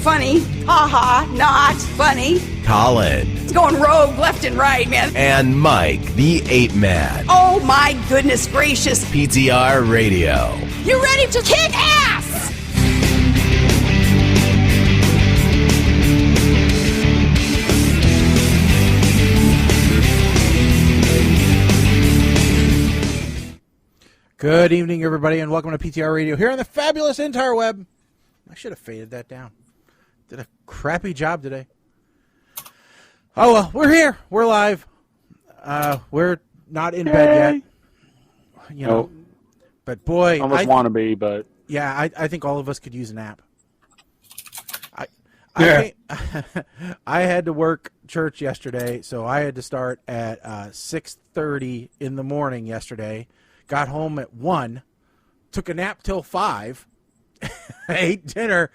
funny. Ha ha, not funny. Colin. It's going rogue left and right, man. And Mike, the Ape Man. Oh my goodness gracious. PTR Radio. You ready to kick ass? Good evening, everybody, and welcome to PTR Radio here on the fabulous interweb. I should have faded that down. Did a crappy job today. Oh, well, we're here. We're live. We're not in bed yet. You know, but boy. Almost want to be, but. Yeah, I think all of us could use a nap. I had to work church yesterday, so I had to start at 6:30 in the morning yesterday. Got home at 1, took a nap till 5, ate dinner,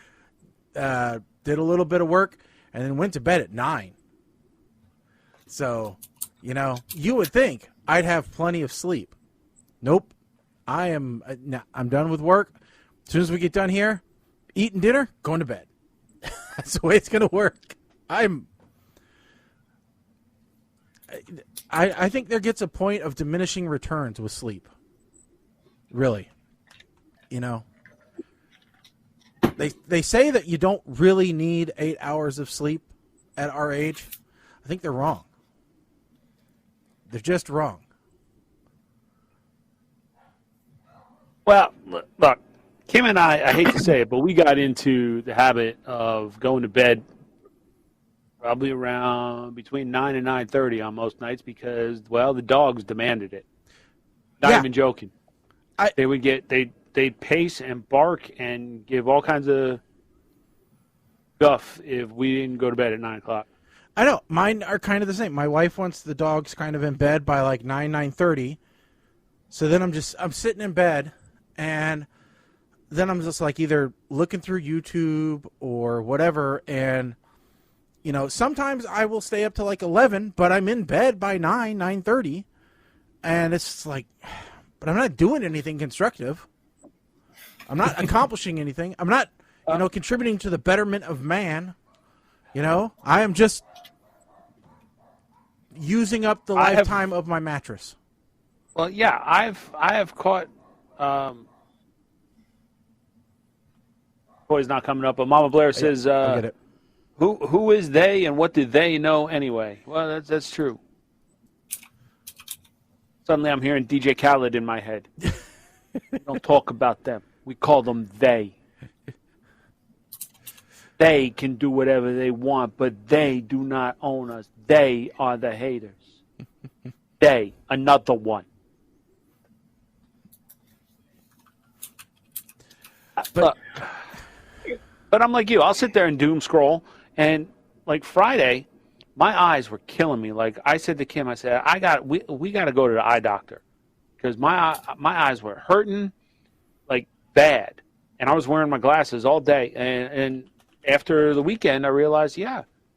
did a little bit of work, and then went to bed at 9. So, you know, you would think I'd have plenty of sleep. Nope. I'm done with work. As soon as we get done here, eating dinner, going to bed. That's the way it's going to work. I think there gets a point of diminishing returns with sleep. Really. You know. They say that you don't really need 8 hours of sleep at our age. I think they're wrong. They're just wrong. Well, look, Kim and I hate to say it, but we got into the habit of going to bed probably around between 9 and 9:30 on most nights because, well, the dogs demanded it. Not even joking. They'd pace and bark and give all kinds of guff if we didn't go to bed at 9 o'clock. I know. Mine are kind of the same. My wife wants the dogs kind of in bed by like 9:30. So then I'm sitting in bed, and then I'm just like either looking through YouTube or whatever, and you know, sometimes I will stay up to like 11, but I'm in bed by 9:30, and it's just like, but I'm not doing anything constructive. I'm not accomplishing anything. I'm not, contributing to the betterment of man. You know, I am just using up the lifetime of my mattress. Well, yeah, I have caught. Boy's not coming up, but Mama Blair says, I get it. Who is they and what do they know anyway? Well, that's true. Suddenly I'm hearing DJ Khaled in my head. We don't talk about them. We call them they. They can do whatever they want, but they do not own us. They are the haters. They, another one. But I'm like you. I'll sit there and doom scroll. And like Friday, my eyes were killing me. Like I said to Kim, I said, we got to go to the eye doctor because my eyes were hurting like bad, and I was wearing my glasses all day. And after the weekend, I realized, you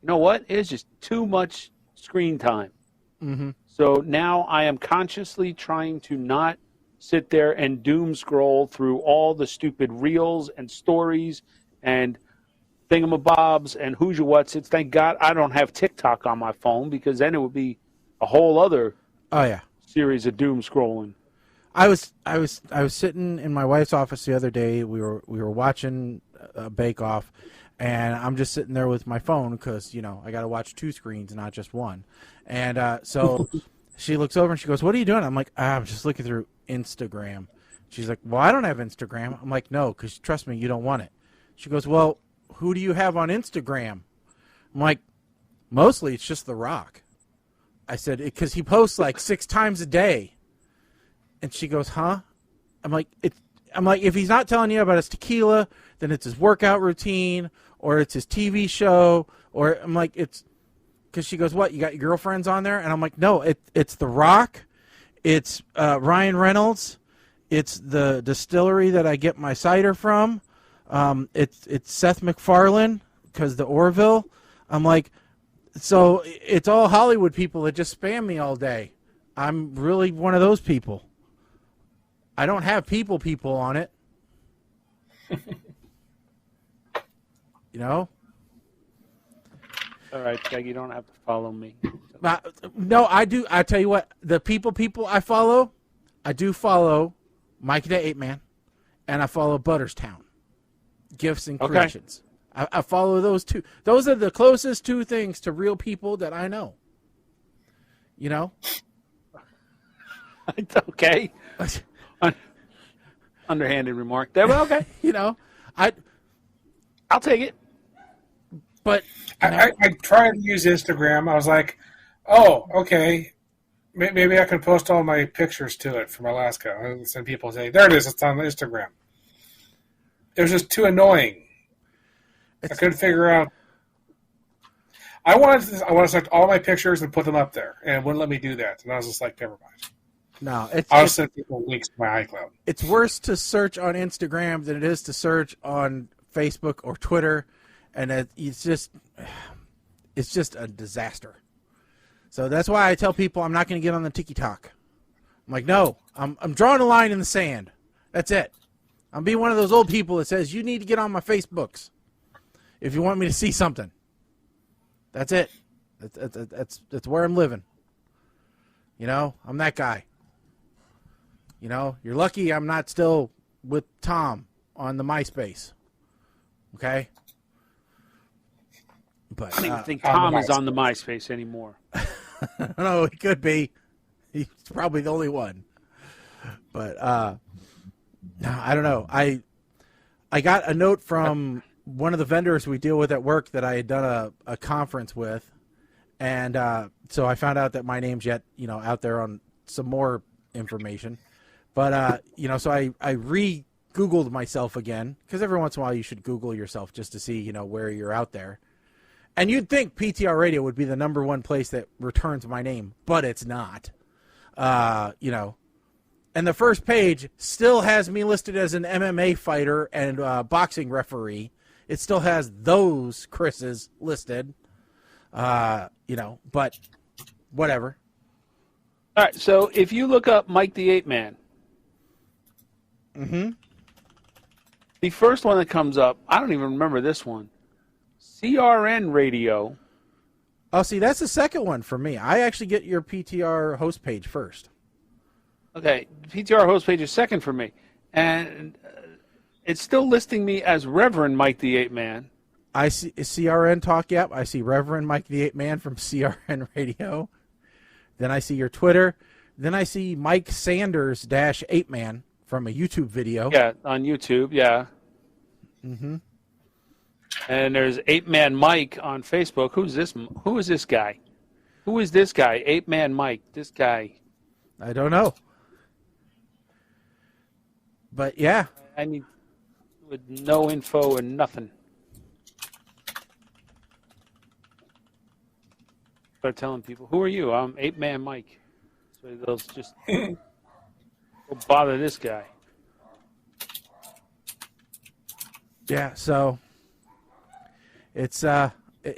know what? It's just too much screen time. Mm-hmm. So now I am consciously trying to not sit there and doom scroll through all the stupid reels and stories and thingamabobs and who's your what's it. Thank God I don't have TikTok on my phone because then it would be a whole other series of doom scrolling. I was sitting in my wife's office the other day. We were watching Bake Off, and I'm just sitting there with my phone because I got to watch 2 screens, not just one. And so she looks over and she goes, "What are you doing?" I'm like, "I'm just looking through Instagram." She's like, "Well, I don't have Instagram." I'm like, "No, because trust me, you don't want it." She goes, "Well, who do you have on Instagram?" I'm like, "Mostly it's just The Rock." I said, "Because he posts like 6 times a day." And she goes, "Huh?" I'm like, if he's not telling you about his tequila, then it's his workout routine or it's his TV show, or I'm like, it's because she goes, "What? You got your girlfriends on there?" And I'm like, "No, it's The Rock, it's Ryan Reynolds, it's the distillery that I get my cider from, it's Seth MacFarlane because the Orville." I'm like, so it's all Hollywood people that just spam me all day. I'm really one of those people. I don't have people on it. all right, Greg, you don't have to follow me. No, I do. I tell you what, the people I follow, I do follow Mike the Ape Man, and I follow Butterstown, Gifts and Okay. Creations. I follow those two. Those are the closest two things to real people that I know. You know? Okay. Underhanded remark there, but okay. You know, I'll take it. but I tried to use Instagram. I was like, oh, okay. Maybe I can post all my pictures to it from Alaska. And some people say, there it is. It's on Instagram. It was just too annoying. I couldn't figure out. I wanted to select all my pictures and put them up there, and it wouldn't let me do that. And I was just like, never mind. no, I'll send people links to my iCloud. it's worse to search on Instagram than it is to search on Facebook or Twitter, and it's just a disaster. So that's why I tell people I'm not going to get on the TikTok. I'm like, no, I'm drawing a line in the sand. That's it. I'm being one of those old people that says you need to get on my Facebooks if you want me to see something. That's it. That's where I'm living. You know, I'm that guy. You know, you're lucky I'm not still with Tom on the MySpace. Okay? But I don't even think Tom is on the MySpace anymore. no, he could be. He's probably the only one. But no, I don't know. I got a note from one of the vendors we deal with at work that I had done a conference with, and so I found out that my name's yet out there on some more information. But so I re-Googled myself again, because every once in a while you should Google yourself just to see where you're out there. And you'd think PTR Radio would be the number one place that returns my name, but it's not. And the first page still has me listed as an MMA fighter and boxing referee. It still has those Chris's listed. But whatever. All right, so if you look up Mike the Ape Man, the first one that comes up, I don't even remember this one. CRN Radio. Oh, see, that's the second one for me. I actually get your PTR host page first. Okay, PTR host page is second for me. And it's still listing me as Reverend Mike the Ape Man. I see CRN Talk, yep. I see Reverend Mike the Ape Man from CRN Radio. Then I see your Twitter. Then I see Mike Sanders -Ape Man from a YouTube video. Yeah, on YouTube, yeah. And there's Ape Man Mike on Facebook. Who is this guy? Who is this guy? Ape Man Mike. This guy. I don't know. But yeah. I need with no info and nothing. Start telling people, who are you? I'm Ape Man Mike. So they'll just go bother this guy. Yeah, so it's so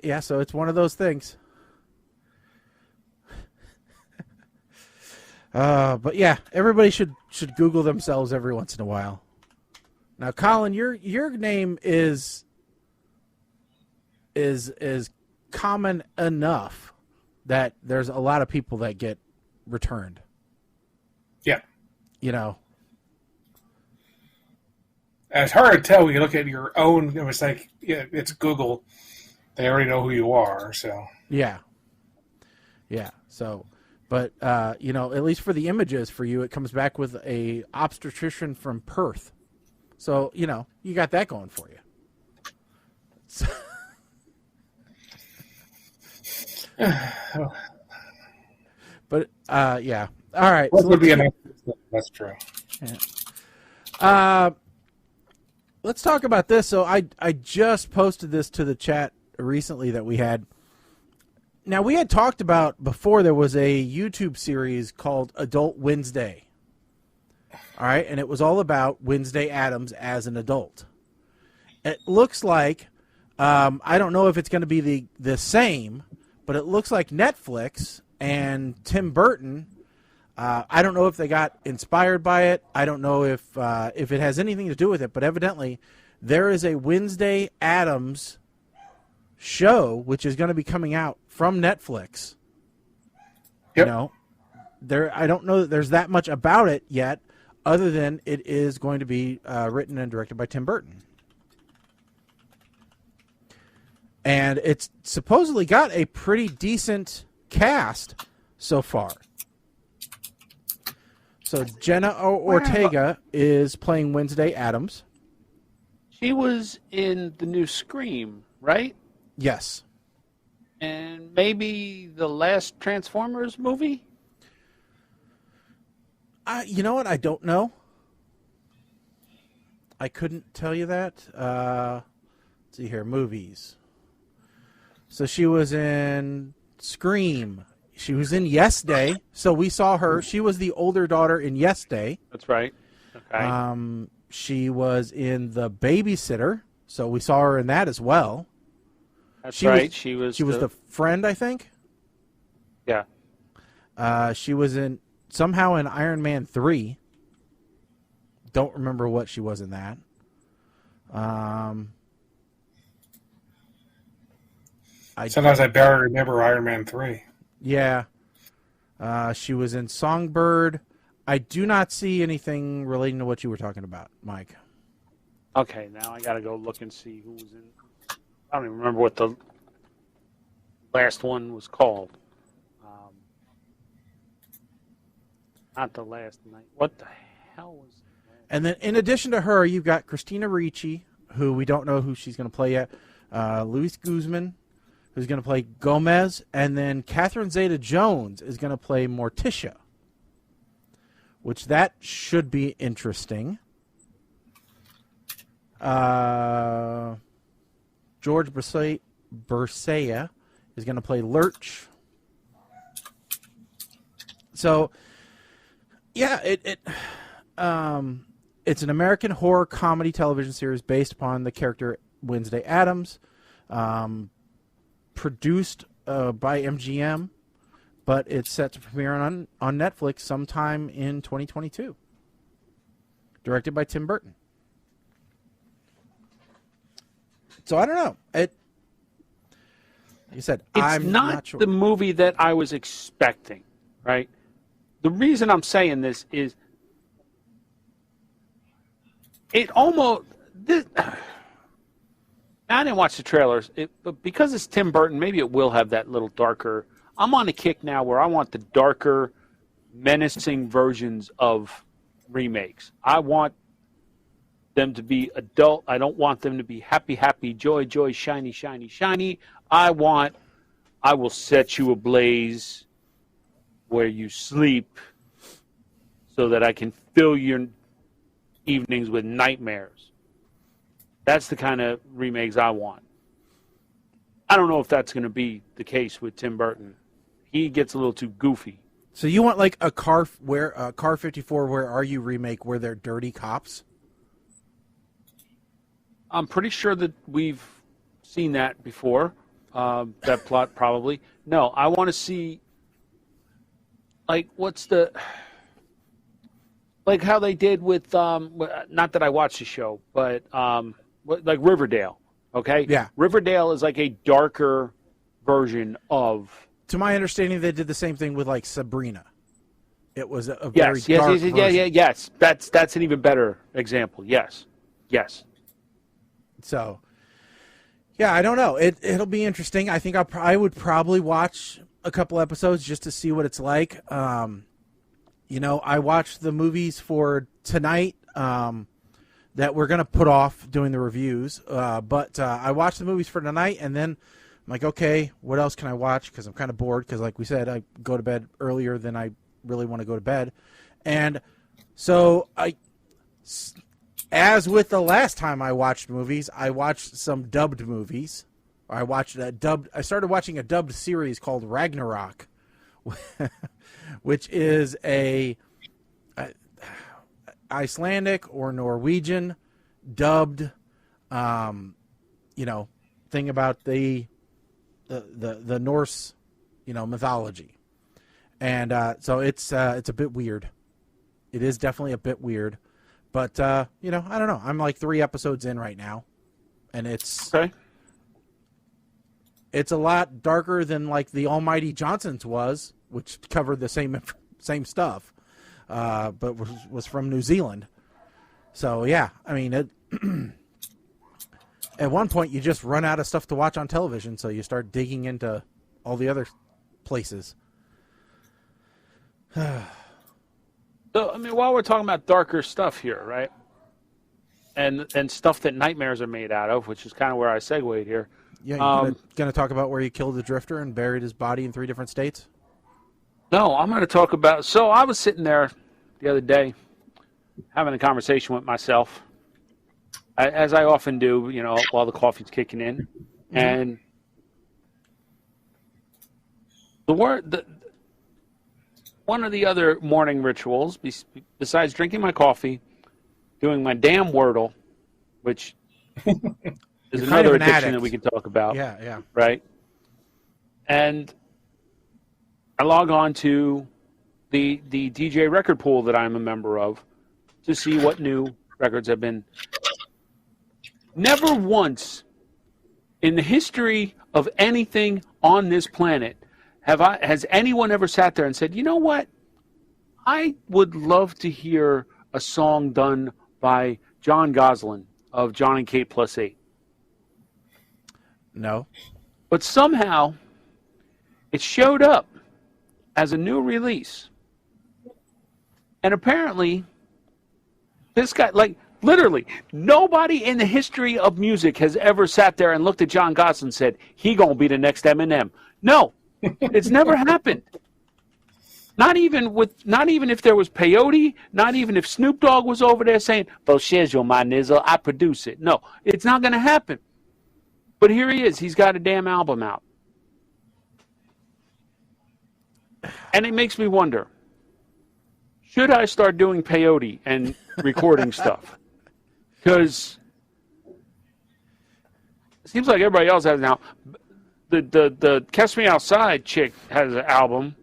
it's one of those things. But yeah, everybody should Google themselves every once in a while. Now, Colin, your name is common enough that there's a lot of people that get returned. Yeah. And it's hard to tell when you look at your own. It's like, yeah, it's Google. They already know who you are, so. Yeah. So, but at least for the images for you, it comes back with a obstetrician from Perth. So you got that going for you. So, but yeah. All right. What So would be an That's true. Yeah. Let's talk about this. So I just posted this to the chat recently that we had. Now, we had talked about before there was a YouTube series called Adult Wednesday. All right, and it was all about Wednesday Addams as an adult. It looks like, I don't know if it's going to be the same, but it looks like Netflix and Tim Burton, I don't know if they got inspired by it. I don't know if it has anything to do with it, but evidently there is a Wednesday Addams show, which is going to be coming out from Netflix. Yep. You know, I don't know that there's that much about it yet, other than it is going to be written and directed by Tim Burton. And it's supposedly got a pretty decent cast so far. So Jenna Ortega is playing Wednesday Addams. She was in the new Scream, right? Yes. And maybe the last Transformers movie? You know what? I don't know. I couldn't tell you that. Let's see here. Movies. So she was in Scream. She was in Yes Day. So we saw her. She was the older daughter in Yes Day. That's right. Okay. She was in The Babysitter. So we saw her in that as well. That's right. She was the friend, I think. Yeah. She was somehow in Iron Man 3. Don't remember what she was in that. Sometimes I barely remember Iron Man 3. Yeah. She was in Songbird. I do not see anything relating to what you were talking about, Mike. Okay, now I got to go look and see who was in. I don't even remember what the last one was called. Not the last night. What the hell was it? And then in addition to her, you've got Christina Ricci, who we don't know who she's going to play yet. Luis Guzman, who's going to play Gomez. And then Catherine Zeta-Jones is going to play Morticia, which that should be interesting. George Bursaya is going to play Lurch. So, yeah, it's an American horror comedy television series based upon the character Wednesday Addams, produced by MGM, but it's set to premiere on Netflix sometime in 2022. Directed by Tim Burton. So I don't know. Like you said, I'm not sure. The movie that I was expecting, right? The reason I'm saying this is it almost. I didn't watch the trailers, but because it's Tim Burton, maybe it will have that little darker. I'm on a kick now where I want the darker, menacing versions of remakes. I want them to be adult. I don't want them to be happy, happy, joy, joy, shiny, shiny, shiny. I will set you ablaze where you sleep so that I can fill your evenings with nightmares. That's the kind of remakes I want. I don't know if that's going to be the case with Tim Burton. He gets a little too goofy. So you want like a Car 54 Where Are You remake where they're dirty cops? I'm pretty sure that we've seen that before. That plot probably. No, I want to see like like how they did with not that I watched the show, but like Riverdale. Okay? Yeah. Riverdale is like a darker version of. To my understanding, they did the same thing with like Sabrina. It was a very dark version. Yes. That's an even better example. Yes. So, yeah, I don't know. It'll be interesting. I think I would probably watch a couple episodes just to see what it's like. I watched the movies for tonight that we're going to put off doing the reviews. But I watched the movies for tonight, and then I'm like, okay, what else can I watch? Because I'm kind of bored because, like we said, I go to bed earlier than I really want to go to bed. And so as with the last time I watched movies, I watched some dubbed movies. I started watching a dubbed series called Ragnarok, which is a Icelandic or Norwegian dubbed, thing about the Norse, mythology, and so it's a bit weird. It is definitely a bit weird. But, I don't know. I'm like 3 episodes in right now, and it's... Okay. It's a lot darker than like the Almighty Johnson's was, which covered the same stuff, but was from New Zealand. So yeah, I mean, at one point you just run out of stuff to watch on television, so you start digging into all the other places. So I mean, while we're talking about darker stuff here, right? And stuff that nightmares are made out of, which is kind of where I segued here. Yeah, you're going to talk about where you killed the drifter and buried his body in 3 different states? No, I'm going to talk about... So I was sitting there the other day having a conversation with myself, as I often do, you know, while the coffee's kicking in. Mm-hmm. And one of the other morning rituals, besides drinking my coffee, doing my damn Wordle, which is another addiction that we can talk about. Yeah. Right? And I log on to the DJ record pool that I'm a member of to see what new records have been. Never once in the history of anything on this planet has anyone ever sat there and said, you know what? I would love to hear a song done by John Goslin of John and Kate Plus 8. No. But somehow it showed up as a new release. And apparently this guy, like, literally, nobody in the history of music has ever sat there and looked at John Goslin and said, he gonna be the next Eminem. No, it's never happened. Not even if there was peyote, not even if Snoop Dogg was over there saying, "Boshezio, my nizzle, I produce it." No, it's not gonna happen. But here he is. He's got a damn album out. And it makes me wonder, should I start doing peyote and recording stuff? Because it seems like everybody else has now. The Catch Me Outside chick has an album.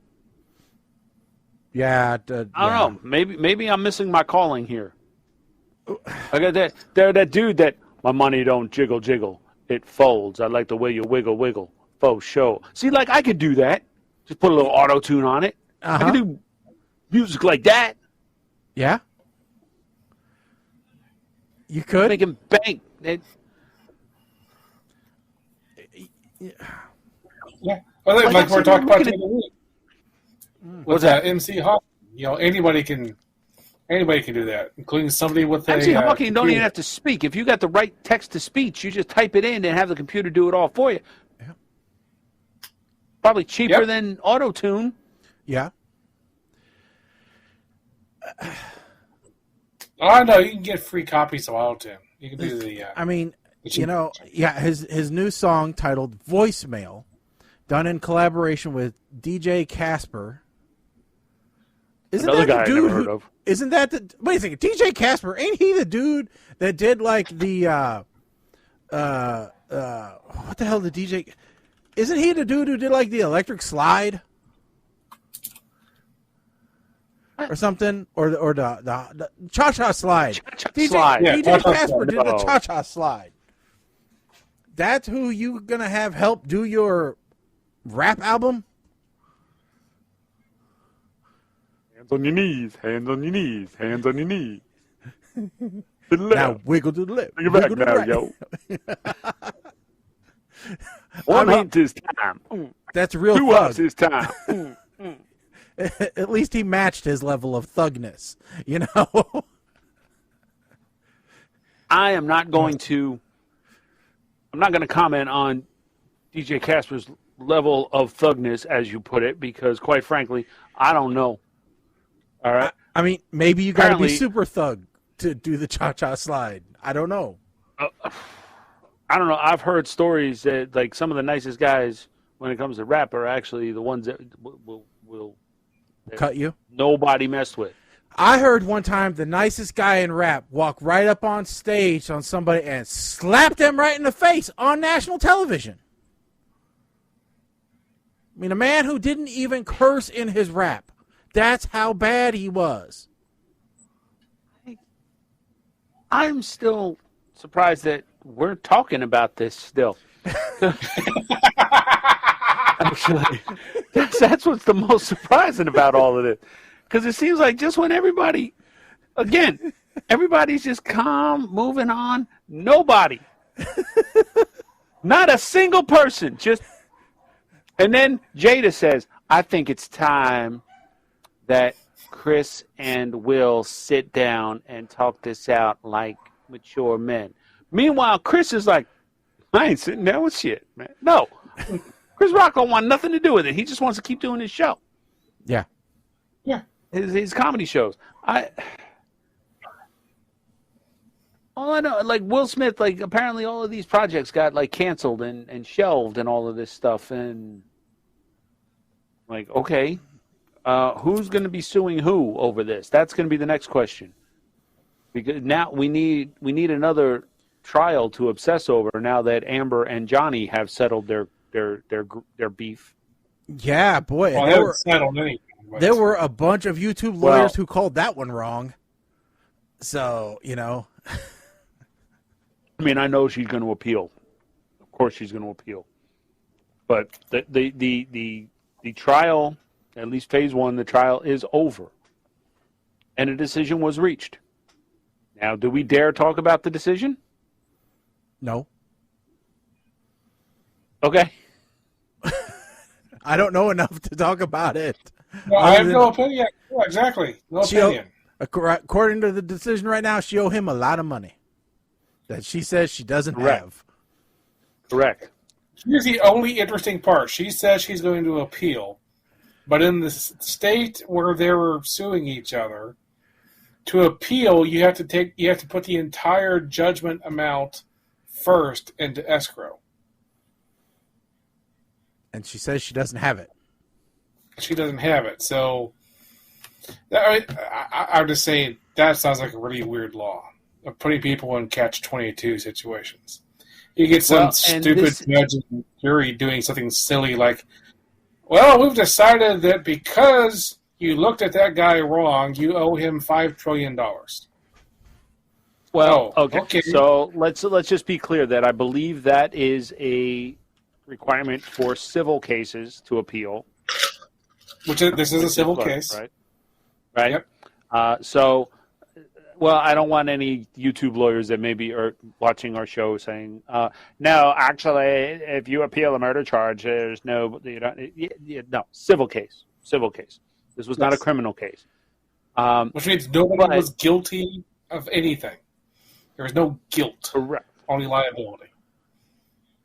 Yeah. I don't know. Maybe I'm missing my calling here. I got that. There, that dude that my money don't jiggle jiggle. It folds. I like the way you wiggle wiggle. Faux show. See, like I could do that. Just put a little auto tune on it. I could do music like that. Yeah. You could make him bank. Yeah. Well, like we're talking about the other week. What's that? MC Hawking. You know, anybody can do that, including somebody with MC Hawking don't even have to speak. If you got the right text to speech, you just type it in and have the computer do it all for you. Yeah. Probably cheaper than auto tune. Yeah. Oh no, you can get free copies of auto tune. You can do the. I mean, you know, his new song titled "Voicemail," done in collaboration with DJ Casper. Another guy I never heard of. Isn't that the... Wait a second. DJ Casper, ain't he the dude that did, like, the... what the hell the DJ... Isn't he the dude who did, like, the electric slide? Or something? Or the cha-cha slide. DJ Casper did the cha-cha slide. That's who you gonna have help do your rap album? Hands on your knees, hands on your knees, hands on your knees. Now wiggle to the left. Bring it back now, right. Yo. One hop this time. That's real Two hops this time. At least he matched his level of thugness, you know? I'm not going to comment on DJ Casper's level of thugness, as you put it, because quite frankly, I don't know. All right. I mean, maybe you got to be super thug to do the cha-cha slide. I don't know. I don't know. I've heard stories that like some of the nicest guys when it comes to rap are actually the ones that will cut you. Nobody messed with. I heard one time the nicest guy in rap walk right up on stage on somebody and slap them right in the face on national television. I mean, a man who didn't even curse in his rap. That's how bad he was. I'm still surprised that we're talking about this still. Actually, that's what's the most surprising about all of this. Because it seems like just when everybody's just calm, moving on, nobody, not a single person, just. And then Jada says, I think it's time that Chris and Will sit down and talk this out like mature men. Meanwhile, Chris is like, I ain't sitting down with shit, man. No. Chris Rock don't want nothing to do with it. He just wants to keep doing his show. Yeah. Yeah. His comedy shows. All I know, like Will Smith, like apparently all of these projects got like canceled and shelved and all of this stuff. And like, okay, who's going to be suing who over this? That's going to be the next question. Because now we need another trial to obsess over now that Amber and Johnny have settled their beef. Yeah, boy. Well, they haven't settled anything. There were a bunch of YouTube lawyers who called that one wrong. So, you know. I mean, I know she's going to appeal. Of course she's going to appeal. But the trial, at least phase one, the trial is over. And a decision was reached. Now, do we dare talk about the decision? No. Okay. I don't know enough to talk about it. No, I have no opinion. Yeah, exactly. No opinion. According to the decision right now, she owe him a lot of money that she says she doesn't have. Correct. Here's the only interesting part. She says she's going to appeal, but in the state where they were suing each other, to appeal, you have to put the entire judgment amount first into escrow. And she says she doesn't have it. She doesn't have it. So, I'm just saying that sounds like a really weird law of putting people in catch-22 situations. You get some stupid judge and jury doing something silly like, well, we've decided that because you looked at that guy wrong, you owe him $5 trillion. Well, okay. So let's just be clear that I believe that is a requirement for civil cases to appeal. This is a civil case. Right? Yep. I don't want any YouTube lawyers that maybe are watching our show saying, no, actually, if you appeal a murder charge, there's no, no, civil case. This was not a criminal case. Which means nobody was guilty of anything. There was no guilt. Correct. Only liability.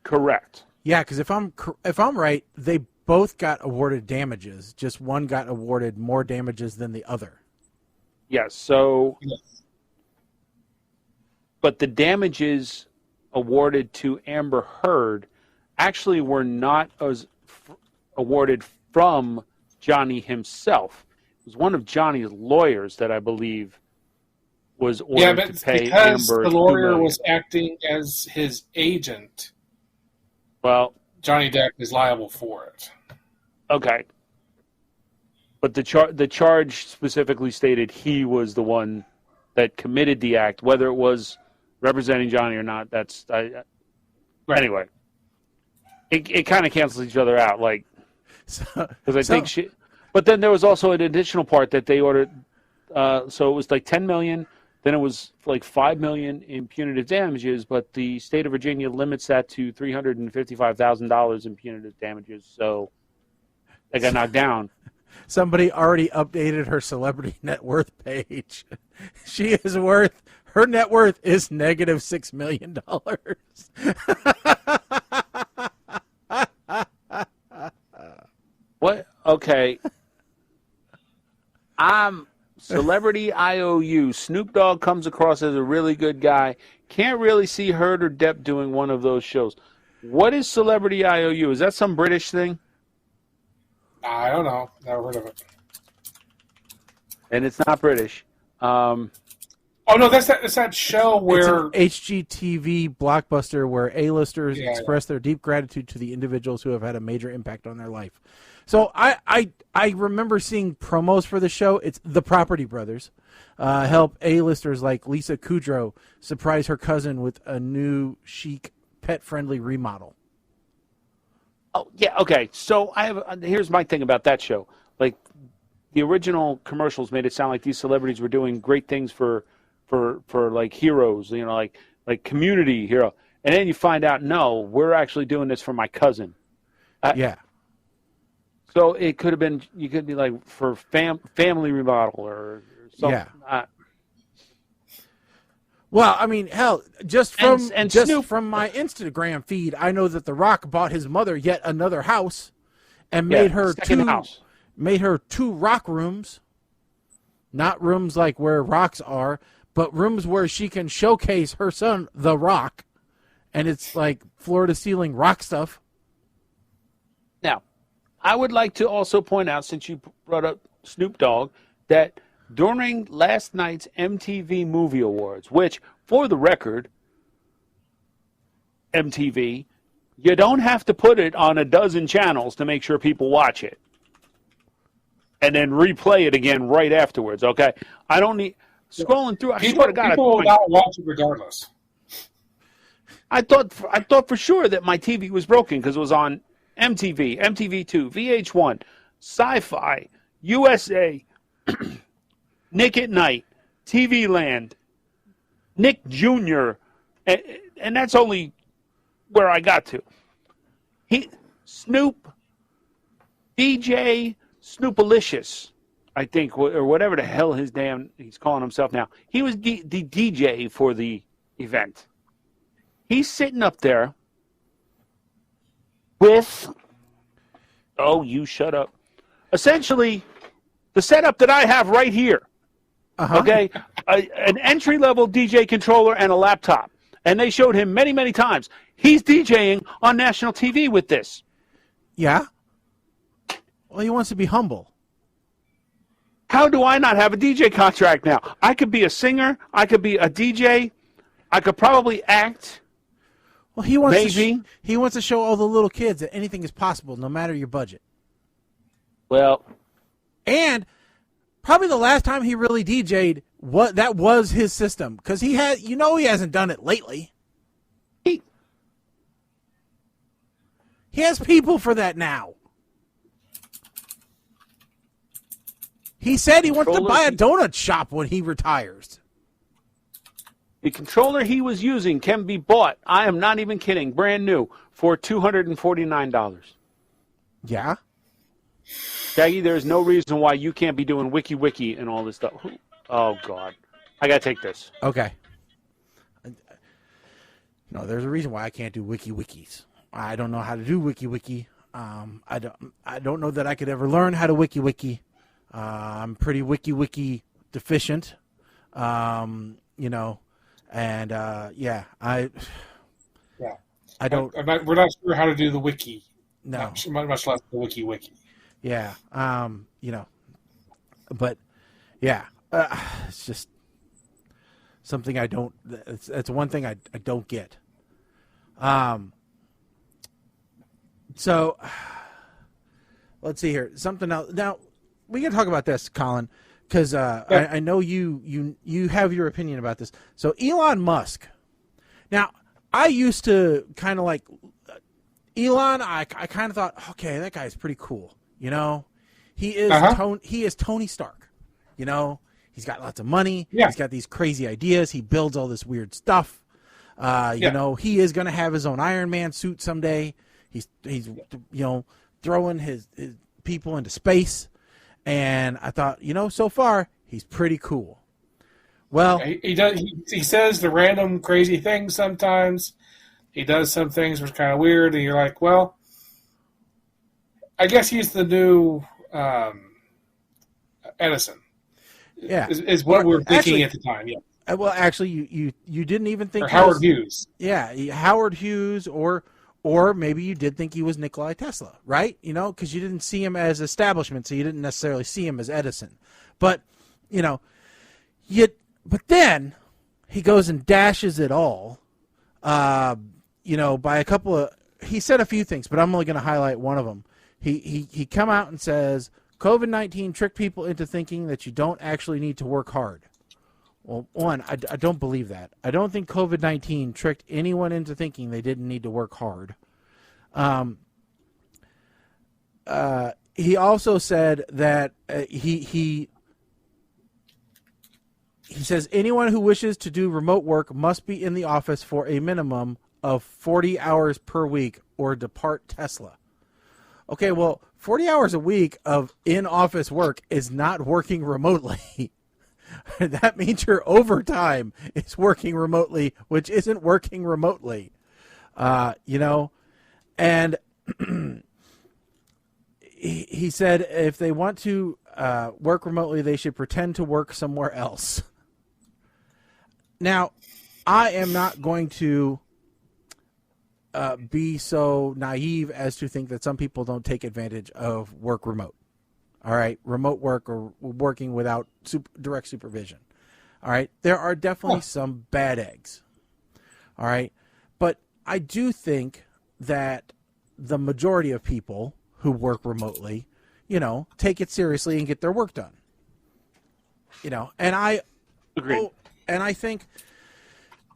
Correct. Yeah, because if I'm right, they both got awarded damages. Just one got awarded more damages than the other. Yes. So, but the damages awarded to Amber Heard actually were not awarded from Johnny himself. It was one of Johnny's lawyers that I believe was ordered to pay because Amber. The lawyer was acting as his agent. Well, Johnny Depp is liable for it. Okay. But the charge specifically stated he was the one that committed the act, whether it was representing Johnny or not. Right. Anyway. It kind of cancels each other out, like, because I think she. But then there was also an additional part that they ordered. So it was like $10 million. Then it was like $5 million in punitive damages, but the state of Virginia limits that to $355,000 in punitive damages. So they got knocked down. Somebody already updated her celebrity net worth page. Her net worth is negative $6 million. What? Okay. Celebrity IOU. Snoop Dogg comes across as a really good guy. Can't really see Heard or Depp doing one of those shows. What is Celebrity IOU? Is that some British thing? I don't know. Never heard of it. And it's not British. Oh no, that's that show where it's an HGTV blockbuster where A-listers express their deep gratitude to the individuals who have had a major impact on their life. So I remember seeing promos for the show. It's the Property Brothers help A-listers like Lisa Kudrow surprise her cousin with a new chic, pet-friendly remodel. Oh yeah, okay. So I have. Here's my thing about that show. Like, the original commercials made it sound like these celebrities were doing great things for like heroes. You know, like community hero. And then you find out, no, we're actually doing this for my cousin. Yeah. So it could have been. You could be like for family remodel or something. Yeah. Well, I mean, hell, just from And just Snoop. from my Instagram feed, I know that The Rock bought his mother yet another house, and made her second house. made her 2 rock rooms, not rooms like where rocks are, but rooms where she can showcase her son, The Rock, and it's like floor to ceiling rock stuff. Now, I would like to also point out, since you brought up Snoop Dogg, that during last night's MTV Movie Awards, which, for the record, MTV, you don't have to put it on a dozen channels to make sure people watch it. And then replay it again right afterwards, okay? I don't need... Scrolling through, I swear to God... People will not watch it regardless. I thought for sure that my TV was broken because it was on MTV, MTV2, VH1, Sci-Fi, USA... Nick at Night, TV Land, Nick Jr., and that's only where I got to. Snoop, DJ Snoopalicious, I think, or whatever the hell he's calling himself now. He was the DJ for the event. He's sitting up there with, oh, you shut up. Essentially, the setup that I have right here. Uh-huh. Okay, an entry-level DJ controller and a laptop. And they showed him many, many times. He's DJing on national TV with this. Yeah. Well, he wants to be humble. How do I not have a DJ contract now? I could be a singer. I could be a DJ. I could probably act. Well, he wants Maybe. he wants to show all the little kids that anything is possible, no matter your budget. Well, and probably the last time he really DJ'd, that was his system, because he hasn't done it lately. He has people for that now. He said he wants to buy a donut shop when he retires. the controller he was using can be bought, I am not even kidding, brand new, for $249. Yeah? Shaggy, there's no reason why you can't be doing wiki and all this stuff. Oh, God. I got to take this. Okay. No, there's a reason why I can't do wikis. I don't know how to do wiki. I don't know that I could ever learn how to wiki. I'm pretty wiki deficient. And yeah, I don't. We're not sure how to do the wiki. No, much less the wiki. Yeah, but yeah, it's just something I don't. It's one thing I don't get. So let's see here. Something else. Now we can talk about this, Colin, because I know you have your opinion about this. So Elon Musk. Now I used to kind of like Elon. I kind of thought, okay, that guy's pretty cool. You know, he is he is Tony Stark. You know, he's got lots of money. Yeah. He's got these crazy ideas. He builds all this weird stuff. You know, he is going to have his own Iron Man suit someday. He's throwing his people into space. And I thought, so far he's pretty cool. Well, he does. He says the random crazy things sometimes. He does some things which are kind of weird, and you're like, well, I guess he's the new Edison. Yeah, is what we were thinking at the time. Yeah. Well, actually, you didn't even think or Howard Hughes. Yeah, Howard Hughes, or maybe you did think he was Nikola Tesla, right? Because you didn't see him as establishment, so you didn't necessarily see him as Edison. But but then he goes and dashes it all. By a couple of, he said a few things, but I'm only going to highlight one of them. He come out and says COVID-19 tricked people into thinking that you don't actually need to work hard. Well, one, I don't believe that. I don't think COVID-19 tricked anyone into thinking they didn't need to work hard. he also said that he says anyone who wishes to do remote work must be in the office for a minimum of 40 hours per week or depart Tesla. Okay, well, 40 hours a week of in-office work is not working remotely. That means your overtime is working remotely, which isn't working remotely. And he said if they want to work remotely, they should pretend to work somewhere else. Now, I am not going to be so naive as to think that some people don't take advantage of work remote. All right, remote work or working without direct supervision. All right, there are definitely some bad eggs. All right, but I do think that the majority of people who work remotely, take it seriously and get their work done. And I agree. And I think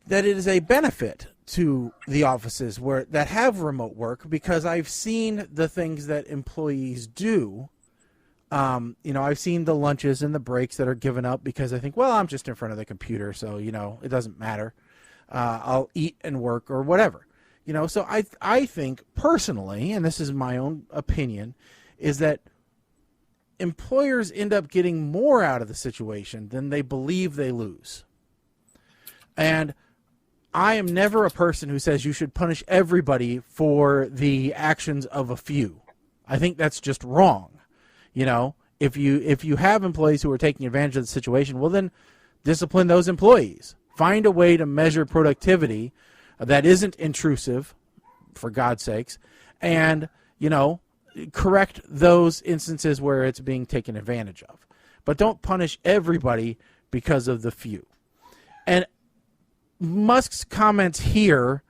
that it is a benefit to the offices that have remote work because I've seen the things that employees do. I've seen the lunches and the breaks that are given up because I think, well, I'm just in front of the computer, so, it doesn't matter. I'll eat and work or whatever. So I think personally, and this is my own opinion, is that employers end up getting more out of the situation than they believe they lose. And I am never a person who says you should punish everybody for the actions of a few. I think that's just wrong. If you have employees who are taking advantage of the situation, well, then discipline those employees. Find a way to measure productivity that isn't intrusive, for God's sakes, and, correct those instances where it's being taken advantage of. But don't punish everybody because of the few. And Musk's comments here,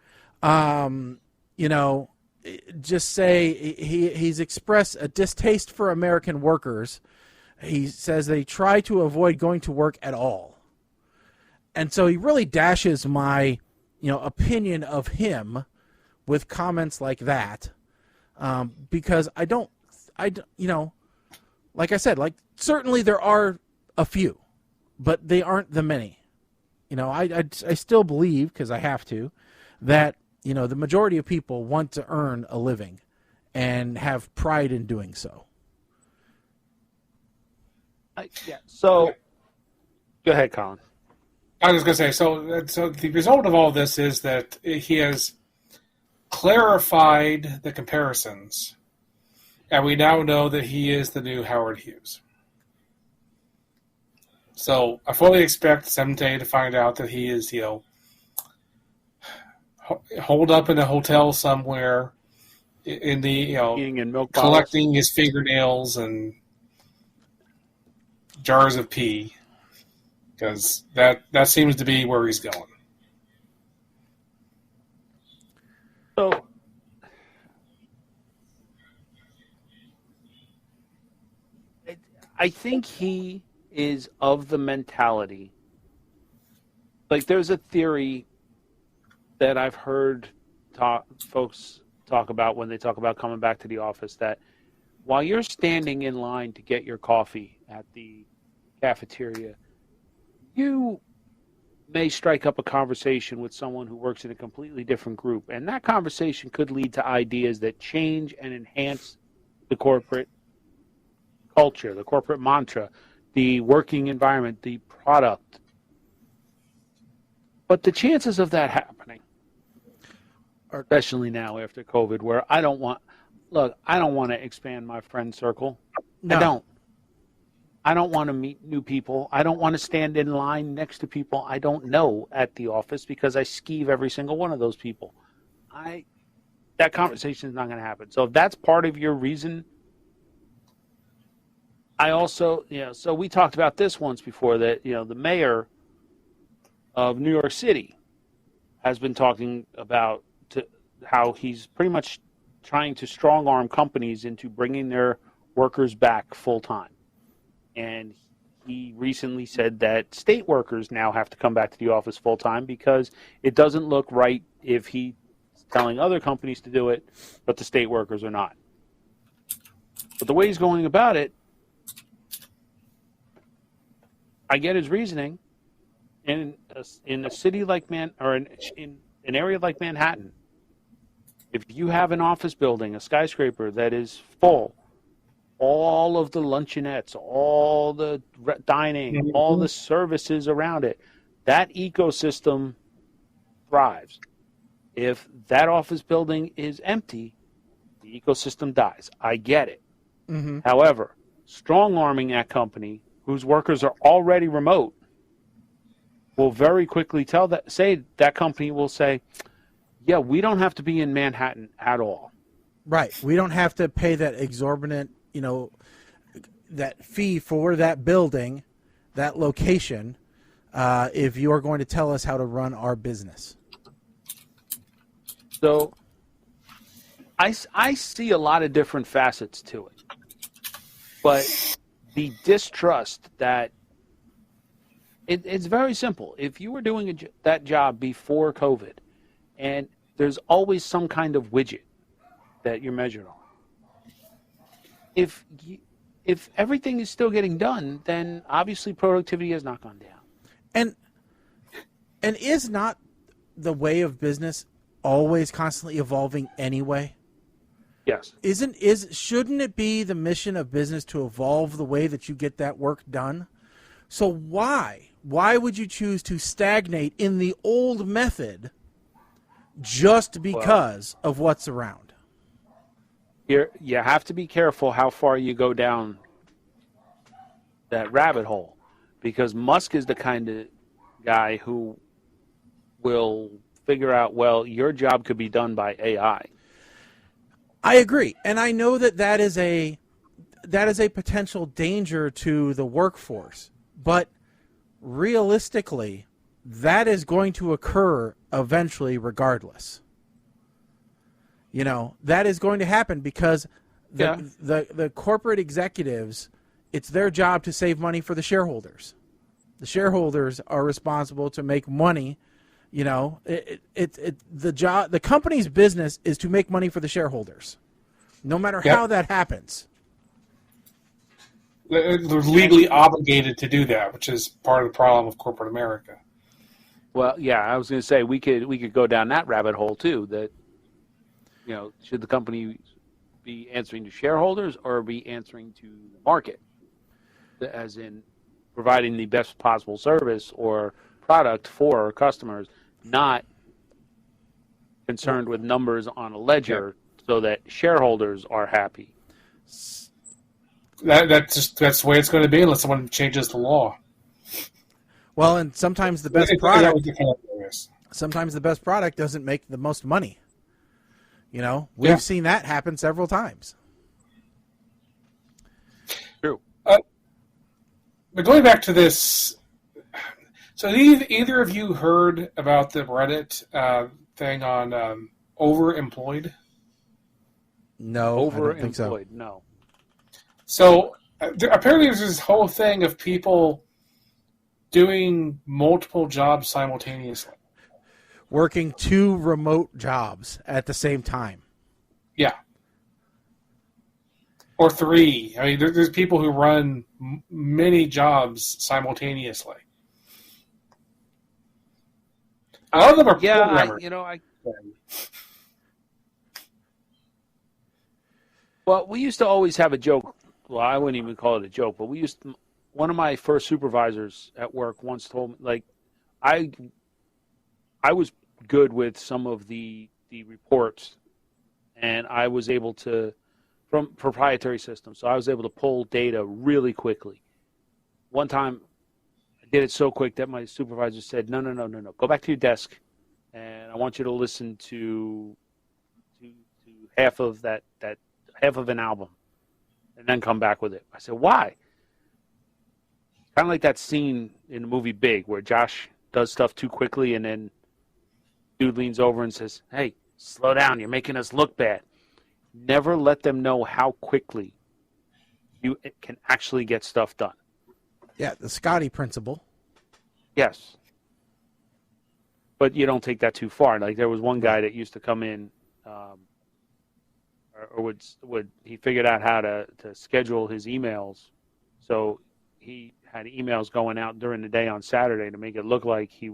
just say he's expressed a distaste for American workers. He says they try to avoid going to work at all. And so he really dashes my, opinion of him with comments like that. Because like I said, certainly there are a few, but they aren't the many. I still believe, because I have to, that the majority of people want to earn a living and have pride in doing so. So, go ahead, Colin. I was going to say, so the result of all this is that he has clarified the comparisons, and we now know that he is the new Howard Hughes. So I fully expect someday to find out that he is, holed up in a hotel somewhere in the, In milk collecting his fingernails and jars of pee, because that seems to be where he's going. So, I think he is of the mentality. There's a theory that I've heard folks talk about when they talk about coming back to the office, that while you're standing in line to get your coffee at the cafeteria, you may strike up a conversation with someone who works in a completely different group, and that conversation could lead to ideas that change and enhance the corporate culture, the corporate mantra, the working environment, the product. But the chances of that happening, especially now after COVID, where I don't want to expand my friend circle. No. I don't want to meet new people. I don't want to stand in line next to people I don't know at the office because I skeeve every single one of those people. That conversation is not going to happen. So if that's part of your reason, I also, so we talked about this once before, that, the mayor of New York City has been talking about how he's pretty much trying to strong-arm companies into bringing their workers back full-time. And he recently said that state workers now have to come back to the office full-time because it doesn't look right if he's telling other companies to do it, but the state workers are not. But the way he's going about it, I get his reasoning. In a city like in an area like Manhattan, if you have an office building, a skyscraper that is full, all of the luncheonettes, all the dining, all the services around it, that ecosystem thrives. If that office building is empty, the ecosystem dies. I get it. Mm-hmm. However, strong-arming that company, whose workers are already remote, will very quickly that company will say, yeah, we don't have to be in Manhattan at all. Right. We don't have to pay that exorbitant, that fee for that building, that location, if you are going to tell us how to run our business. So I see a lot of different facets to it. But the distrust that it's very simple. If you were doing that job before COVID, and there's always some kind of widget that you're measured on. If everything is still getting done, then obviously productivity has not gone down. And is not the way of business always constantly evolving anyway? Yes. Shouldn't it be the mission of business to evolve the way that you get that work done? So why would you choose to stagnate in the old method just because of what's around? You have to be careful how far you go down that rabbit hole, because Musk is the kind of guy who will figure out, well, your job could be done by AI. I agree, and I know that is a potential danger to the workforce, but realistically, that is going to occur eventually regardless. That is going to happen because the corporate executives, it's their job to save money for the shareholders. The shareholders are responsible to make money. The company's business is to make money for the shareholders, no matter how that happens. They're legally obligated to do that, which is part of the problem of corporate America. Well, yeah, I was going to say we could go down that rabbit hole too. That should the company be answering to shareholders or be answering to the market, as in providing the best possible service or product for customers, not concerned with numbers on a ledger so that shareholders are happy. That's the way it's going to be unless someone changes the law. Well, and sometimes the best product doesn't make the most money. We've seen that happen several times. True. But going back to this, so either of you heard about the Reddit thing on overemployed? No, I don't think so. No. So apparently there's this whole thing of people doing multiple jobs simultaneously. Working 2 remote jobs at the same time. Yeah. Or 3. I mean, there's people who run many jobs simultaneously. A lot of them are programmers. Well, we used to always have a joke. Well, I wouldn't even call it a joke, but one of my first supervisors at work once told me, like, I was good with some of the reports, and I was able to, from proprietary systems, so I was able to pull data really quickly. One time, I did it so quick that my supervisor said, no, go back to your desk, and I want you to listen to half of that half of an album, and then come back with it. I said, why? Kind of like that scene in the movie Big, where Josh does stuff too quickly, and then dude leans over and says, hey, slow down, you're making us look bad. Never let them know how quickly you can actually get stuff done. Yeah, the Scotty principle. Yes. But you don't take that too far. Like, there was one guy that used to come in, or or would he figured out how to schedule his emails, so he had emails going out during the day on Saturday to make it look like he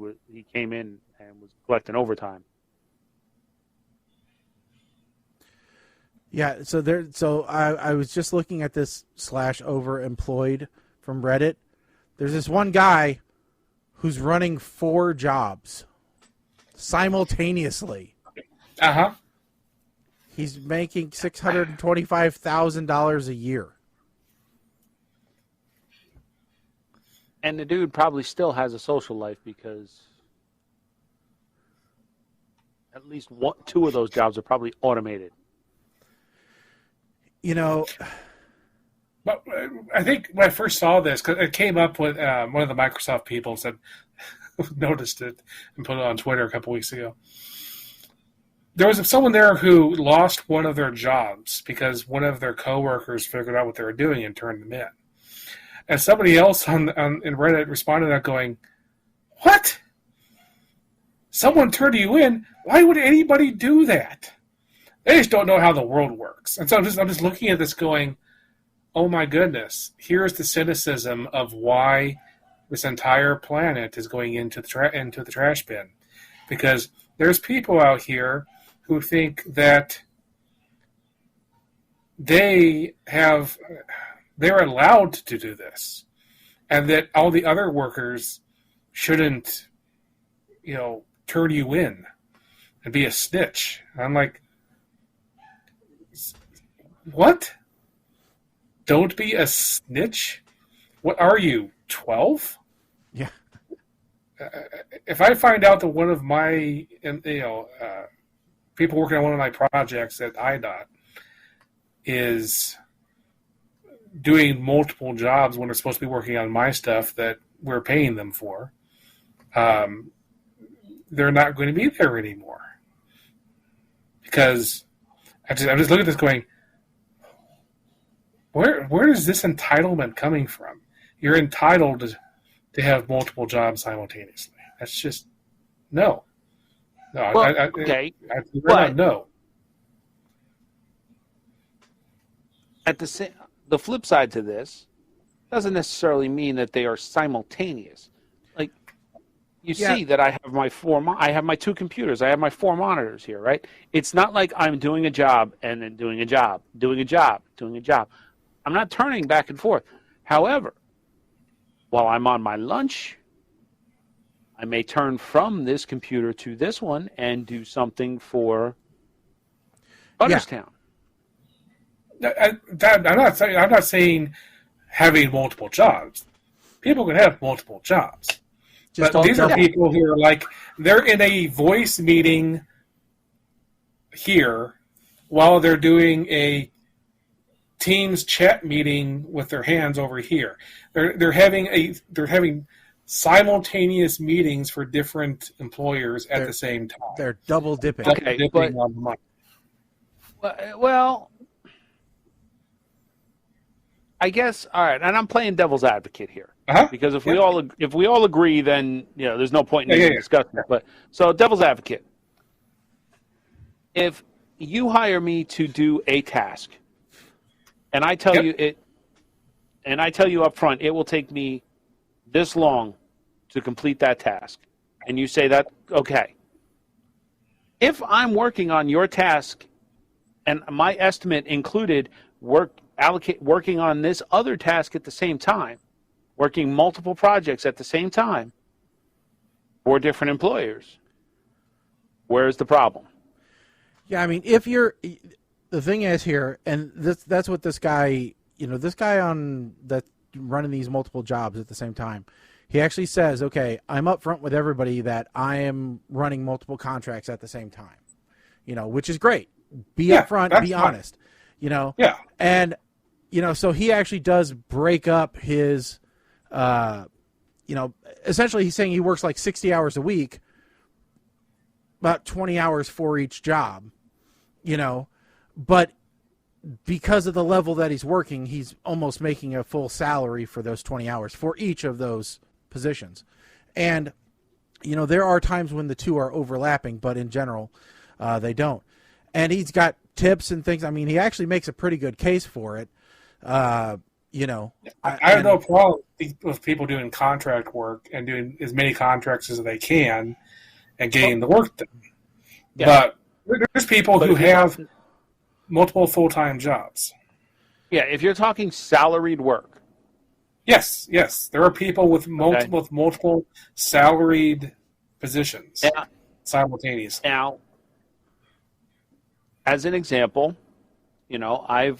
came in and was collecting overtime. Yeah, so I was just looking at this /overemployed from Reddit. There's this one guy who's running 4 jobs simultaneously. Uh-huh. He's making $625,000 a year. And the dude probably still has a social life because at least 2 of those jobs are probably automated. But I think when I first saw this, because it came up with one of the Microsoft people said, noticed it and put it on Twitter a couple weeks ago. There was someone there who lost one of their jobs because one of their coworkers figured out what they were doing and turned them in. And somebody else in Reddit responded out going, "What? Someone turned you in? Why would anybody do that?" They just don't know how the world works. And so I'm just looking at this going, oh my goodness, here's the cynicism of why this entire planet is going into the trash bin. Because there's people out here who think that they're allowed to do this, and that all the other workers shouldn't, turn you in and be a snitch. And I'm like, what? Don't be a snitch? What are you, 12? Yeah. If I find out that one of my, people working on one of my projects at IDOT is doing multiple jobs when they're supposed to be working on my stuff that we're paying them for, they're not going to be there anymore. Because I'm just looking at this going, where is this entitlement coming from? You're entitled to have multiple jobs simultaneously. That's just no. Well, okay. No. At the flip side to this doesn't necessarily mean that they are simultaneous. Like you see that I have I have my 2 computers, I have my 4 monitors here, right? It's not like I'm doing a job and then doing a job, doing a job, doing a job. I'm not turning back and forth. However, while I'm on my lunch, I may turn from this computer to this one and do something for Butterstown. I'm not saying having multiple jobs. People can have multiple jobs. But these are people who are like, they're in a voice meeting here while they're doing a Teams chat meeting with their hands over here. They're having simultaneous meetings for different employers at the same time. They're double dipping. Dipping on the mic. Well, I guess all right, and I'm playing devil's advocate here because if we all agree, then there's no point in discussing it. But so devil's advocate, if you hire me to do a task, and I tell you up front, it will take me this long to complete that task, and you say that okay. If I'm working on your task, and my estimate included working on this other task at the same time, working multiple projects at the same time for different employers, where's the problem? Yeah, I mean, the thing is here, and that's what this guy, this guy on that running these multiple jobs at the same time, he actually says, okay, I'm upfront with everybody that I am running multiple contracts at the same time, which is great. Be upfront, be honest, Yeah. And, so he actually does break up his, essentially he's saying he works like 60 hours a week, about 20 hours for each job, but because of the level that he's working, he's almost making a full salary for those 20 hours for each of those positions. And, there are times when the two are overlapping, but in general, they don't. And he's got tips and things. I mean, he actually makes a pretty good case for it. You know, I have no problem with people doing contract work and doing as many contracts as they can and getting the work done. Yeah. But there's people who have multiple full-time jobs. Yeah, if you're talking salaried work. Yes. There are people with multiple salaried positions simultaneously. Now, as an example, you know, I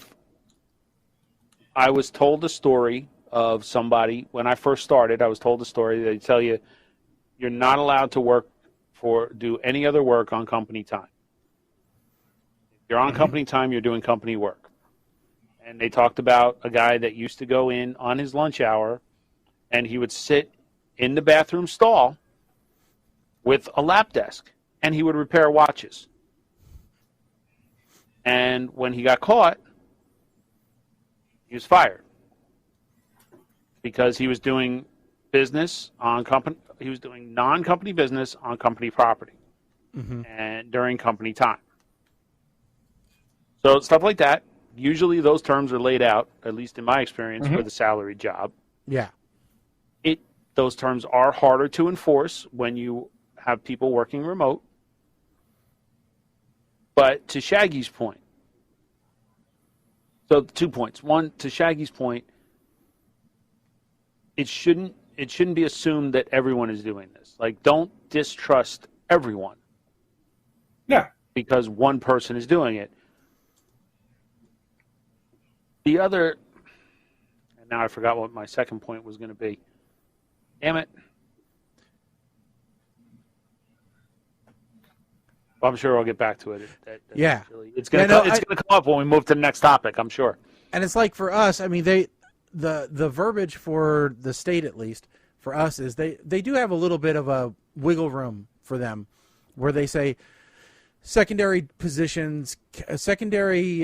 was told a story of somebody when I first started. I was told a story. They tell you you're not allowed to do any other work on company time. If you're on company time, you're doing company work. And they talked about a guy that used to go in on his lunch hour, and he would sit in the bathroom stall with a lap desk, and he would repair watches. And when he got caught, he was fired because he was doing business on company. He was doing non-company business on company property and during company time. So stuff like that. Usually, those terms are laid out, at least in my experience, for the salaried job. Yeah, those terms are harder to enforce when you have people working remote. But to Shaggy's point. So 2 points. One, to Shaggy's point, it shouldn't be assumed that everyone is doing this. Like, don't distrust everyone. Yeah. Because one person is doing it. The other, and now I forgot what my second point was going to be. Damn it. I'm sure I'll get back to it. Yeah. It's going to come up when we move to the next topic, I'm sure. And it's like for us, I mean, the verbiage for the state, at least, for us, is they do have a little bit of a wiggle room for them where they say secondary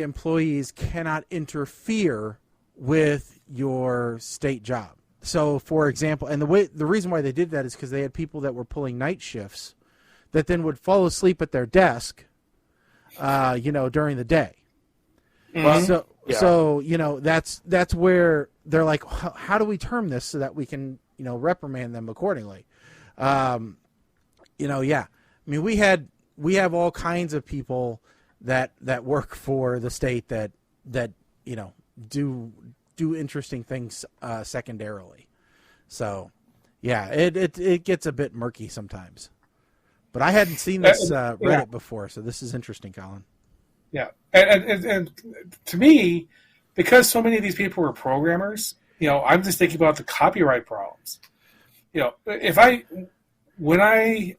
employees cannot interfere with your state job. So, for example, and the reason why they did that is because they had people that were pulling night shifts that then would fall asleep at their desk, during the day. So you know, that's where they're like, how do we term this so that we can, reprimand them accordingly? Yeah. I mean, we have all kinds of people that work for the state that do interesting things secondarily. So, yeah, it gets a bit murky sometimes. But I hadn't seen this Reddit before, so this is interesting, Colin. Yeah, and to me, because so many of these people were programmers, I'm just thinking about the copyright problems. When I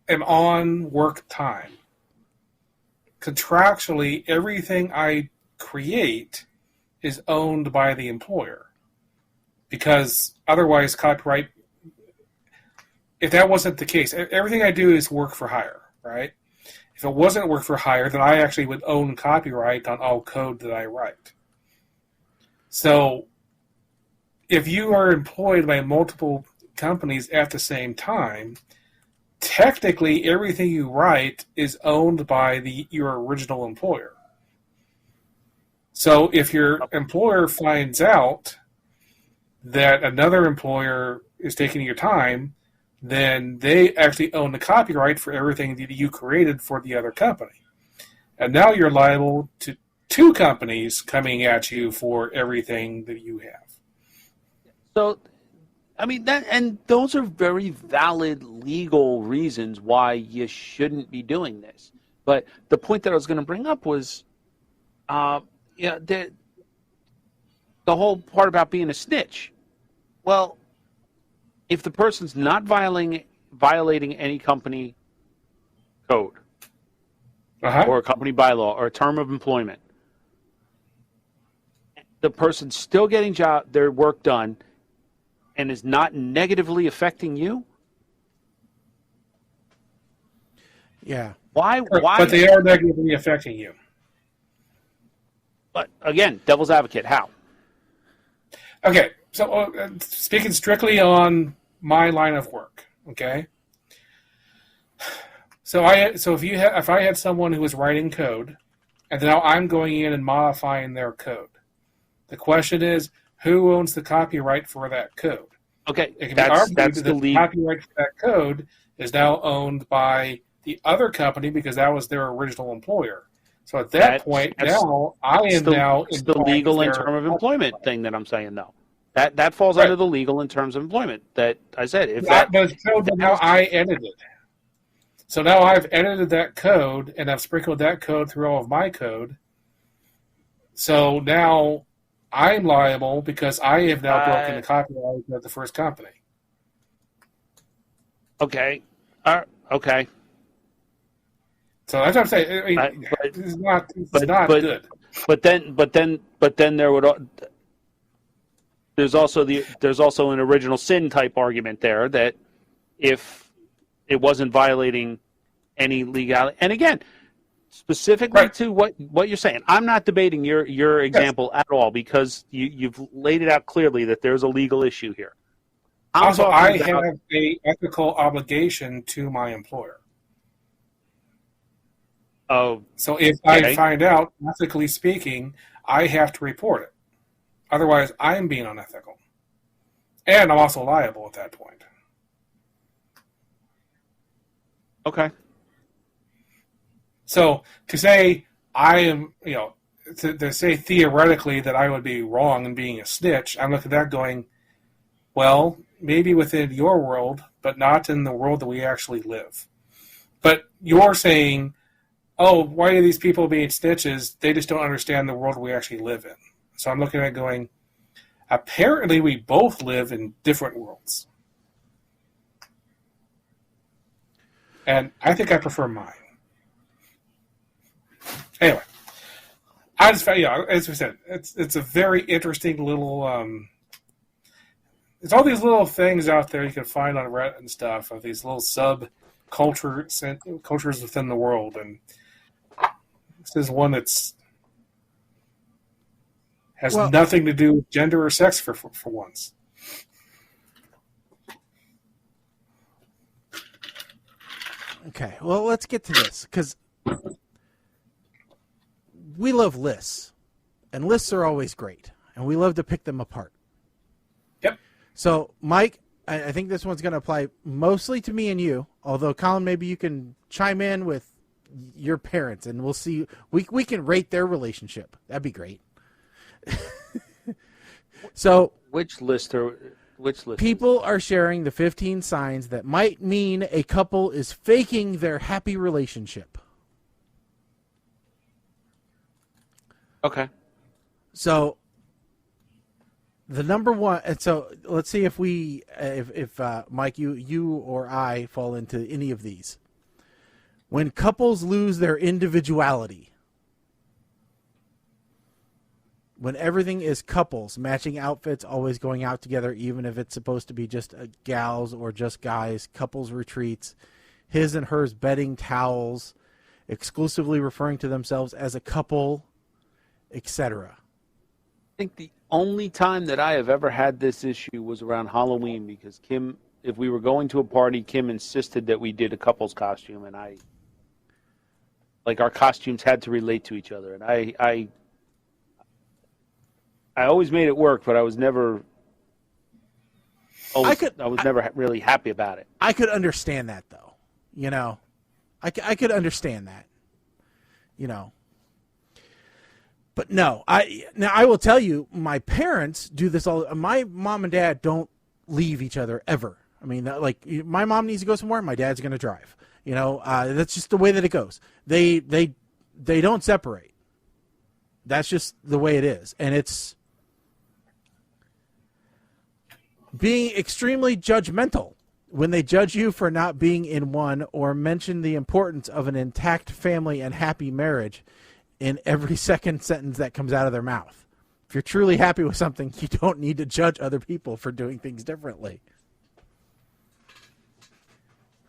am on work time, contractually, everything I create is owned by the employer, because otherwise, copyright. If that wasn't the case, everything I do is work for hire, right? If it wasn't work for hire, then I actually would own copyright on all code that I write. So if you are employed by multiple companies at the same time, technically everything you write is owned by your original employer. So if your employer finds out that another employer is taking your time, then they actually own the copyright for everything that you created for the other company. And now you're liable to two companies coming at you for everything that you have. So, I mean, those are very valid legal reasons why you shouldn't be doing this. But the point that I was going to bring up was, the whole part about being a snitch. Well, if the person's not violating any company code or a company bylaw or a term of employment, the person's still getting their work done and is not negatively affecting you? Yeah. Why? But they are negatively affecting you. But again, devil's advocate, how? Okay, so speaking strictly on my line of work, okay. So if I had someone who was writing code, and now I'm going in and modifying their code. The question is, who owns the copyright for that code? Okay, It can that's be argued that the the copyright for that code is now owned by the other company because that was their original employer. So at that point, now I am now it's the legal and term of employment thing that I'm saying, though. That falls under the legal and terms of employment. That I said. If that, but now I edited. So now I've edited that code and I've sprinkled that code through all of my code. So now I'm liable because I have now broken the copyright of the first company. Okay. Okay. So that's what I'm saying. I mean, it's not good. But then there would. There's also an original sin type argument there that if it wasn't violating any legality, and again, specifically to what you're saying, I'm not debating your example at all because you've laid it out clearly that there's a legal issue here. Also, I have an ethical obligation to my employer. Oh, so if I find out, ethically speaking, I have to report it. Otherwise, I'm being unethical. And I'm also liable at that point. Okay. So to say I am, to say theoretically that I would be wrong in being a snitch, I'm looking at that going, well, maybe within your world, but not in the world that we actually live. But you're saying, oh, why are these people being snitches? They just don't understand the world we actually live in. So I'm looking at it going, apparently we both live in different worlds. And I think I prefer mine. Anyway, I just found, as we said, it's a very interesting little, there's all these little things out there you can find on Reddit and stuff of these little cultures within the world. And this is one that's has nothing to do with gender or sex for once. Okay, well, let's get to this, because we love lists, and lists are always great, and we love to pick them apart. Yep. So, Mike, I think this one's going to apply mostly to me and you, although, Colin, maybe you can chime in with your parents, and we'll see. We can rate their relationship. That'd be great. So, which list? People are sharing the 15 signs that might mean a couple is faking their happy relationship. Okay. So the number one, and so let's see if Mike, you or I fall into any of these. When couples lose their individuality. When everything is couples, matching outfits, always going out together, even if it's supposed to be just gals or just guys, couples retreats, his and hers bedding towels, exclusively referring to themselves as a couple, etc. I think the only time that I have ever had this issue was around Halloween because Kim, if we were going to a party, Kim insisted that we did a couple's costume, and our costumes had to relate to each other, and I always made it work, but I was never never really happy about it. I could understand that, though. I could understand that. But no, I will tell you, my parents do this all. My mom and dad don't leave each other ever. I mean, like, my mom needs to go somewhere, my dad's going to drive. That's just the way that it goes. They don't separate. That's just the way it is, and it's being extremely judgmental when they judge you for not being in one or mention the importance of an intact family and happy marriage in every second sentence that comes out of their mouth. If you're truly happy with something, you don't need to judge other people for doing things differently.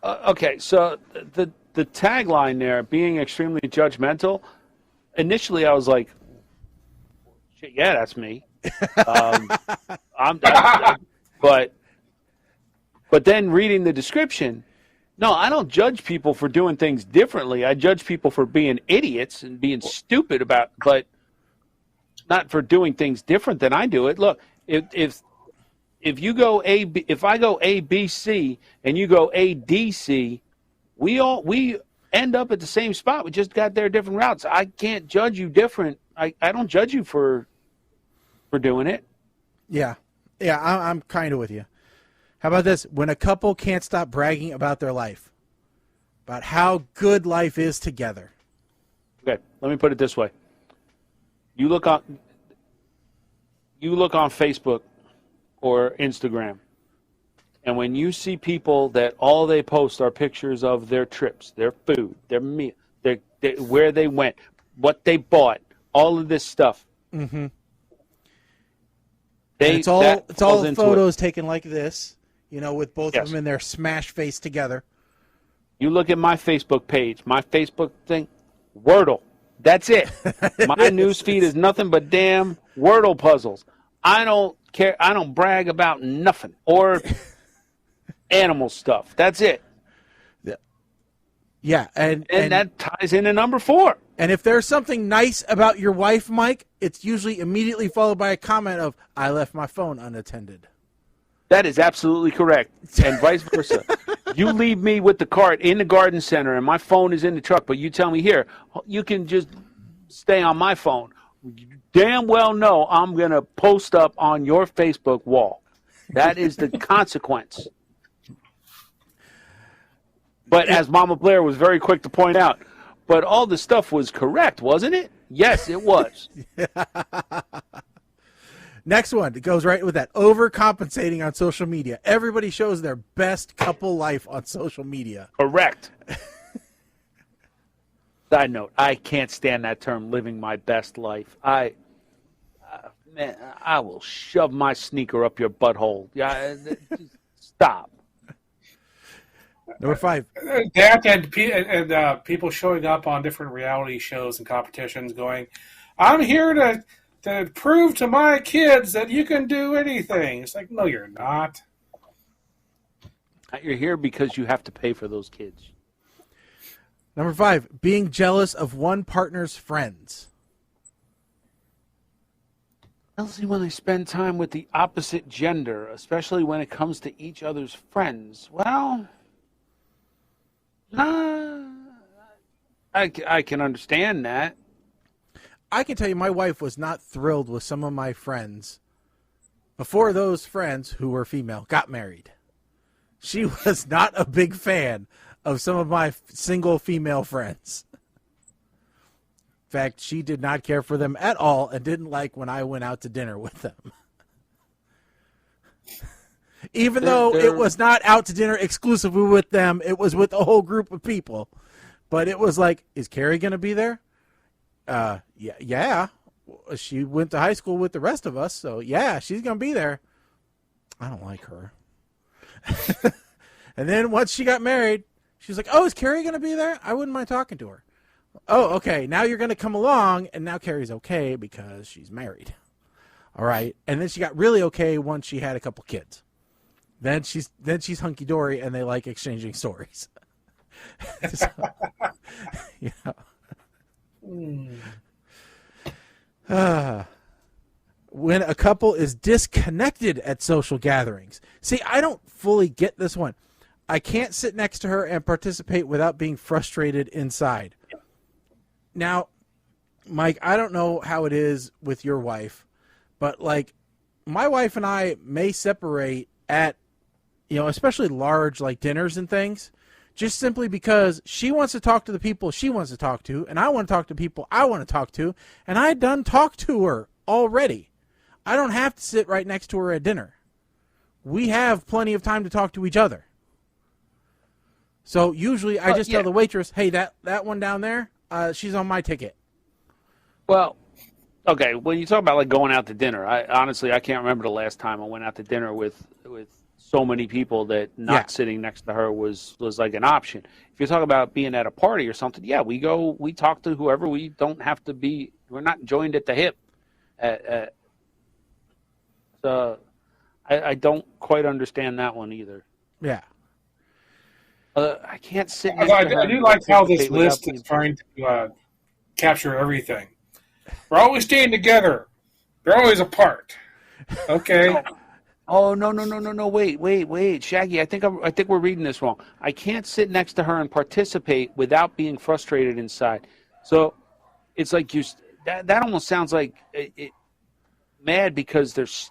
Okay, so the tagline there, being extremely judgmental, initially I was like, shit, yeah, that's me. But then reading the description, No, I don't judge people for doing things differently. I judge people for being idiots and being stupid but not for doing things different than I do it. Look, if you go if I go A B C and you go A D C, we end up at the same spot. We just got there different routes. I can't judge you different. I don't judge you for doing it. Yeah, I'm kind of with you. How about this? When a couple can't stop bragging about their life, about how good life is together. Okay, let me put it this way. You look on Facebook or Instagram, and when you see people that all they post are pictures of their trips, their food, their meal, where they went, what they bought, all of this stuff. Mm-hmm. It's all photos taken like this, with both of them in their smash face together. You look at my Facebook page, my Facebook thing, Wordle. That's it. My news feed is nothing but damn Wordle puzzles. I don't care. I don't brag about nothing or animal stuff. That's it. Yeah, and that ties into number 4. And if there's something nice about your wife, Mike, it's usually immediately followed by a comment of, I left my phone unattended. That is absolutely correct, and vice versa. You leave me with the cart in the garden center, and my phone is in the truck, but you tell me, here, you can just stay on my phone. You damn well know I'm going to post up on your Facebook wall. That is the consequence. But as Mama Blair was very quick to point out, but all the stuff was correct, wasn't it? Yes, it was. Next one, it goes right with that. Overcompensating on social media. Everybody shows their best couple life on social media. Correct. Side note, I can't stand that term, living my best life. Man, I will shove my sneaker up your butthole. Yeah, stop. Number 5. That and people showing up on different reality shows and competitions going, I'm here to prove to my kids that you can do anything. It's like, no, you're not. You're here because you have to pay for those kids. Number 5, being jealous of one partner's friends. Especially when they spend time with the opposite gender, especially when it comes to each other's friends. Well, I can understand that. I can tell you my wife was not thrilled with some of my friends before those friends, who were female, got married. She was not a big fan of some of my single female friends. In fact, she did not care for them at all and didn't like when I went out to dinner with them. Even though it was not out to dinner exclusively with them, it was with a whole group of people. But it was like, is Carrie going to be there? Yeah. She went to high school with the rest of us, so yeah, she's going to be there. I don't like her. And then once she got married, she was like, oh, is Carrie going to be there? I wouldn't mind talking to her. Oh, okay, now you're going to come along, and now Carrie's okay because she's married. All right, and then she got really okay once she had a couple kids. Then she's hunky-dory, and they like exchanging stories. So, when a couple is disconnected at social gatherings. See, I don't fully get this one. I can't sit next to her and participate without being frustrated inside. Now, Mike, I don't know how it is with your wife, but like my wife and I may separate at, especially large like dinners and things, just simply because she wants to talk to the people she wants to talk to, and I want to talk to people I want to talk to, and I done talked to her already. I don't have to sit right next to her at dinner. We have plenty of time to talk to each other. So usually I just tell the waitress, hey, that one down there, she's on my ticket. Well, okay, when you talk about like going out to dinner, I can't remember the last time I went out to dinner with so many people that not sitting next to her was like an option. If you talk about being at a party or something, we talk to whoever. We don't have to be, we're not joined at the hip. So I don't quite understand that one either. Yeah. I can't sit next I to her. do like how this participate without list being is trying to capture everything. We're always staying together. They're always apart. Okay. Oh no! Wait, Shaggy. I think we're reading this wrong. I can't sit next to her and participate without being frustrated inside. So it's like that almost sounds like mad because there's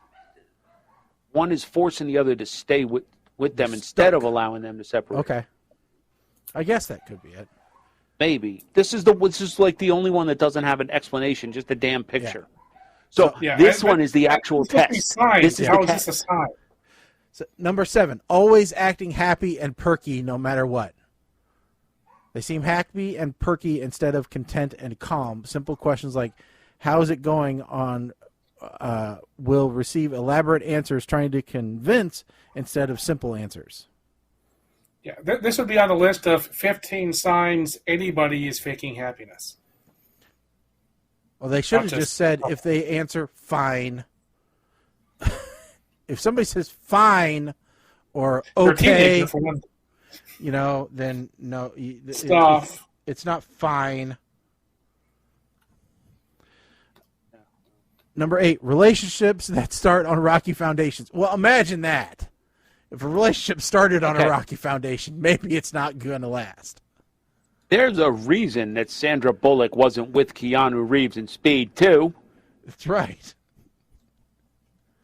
one is forcing the other to stay with them instead of allowing them to separate. Okay. I guess that could be it. Maybe this is like the only one that doesn't have an explanation, just a damn picture. Yeah. So this one is the actual test. This is a sign. So, number 7, always acting happy and perky no matter what. They seem happy and perky instead of content and calm. Simple questions like, how is it going on, will receive elaborate answers trying to convince instead of simple answers. Yeah, this would be on the list of 15 signs anybody is faking happiness. Well, they should have just said if they answer fine. If somebody says fine or okay, then no. It's not fine. Number 8, relationships that start on rocky foundations. Well, imagine that. If a relationship started on a rocky foundation, maybe it's not going to last. There's a reason that Sandra Bullock wasn't with Keanu Reeves in Speed 2. That's right.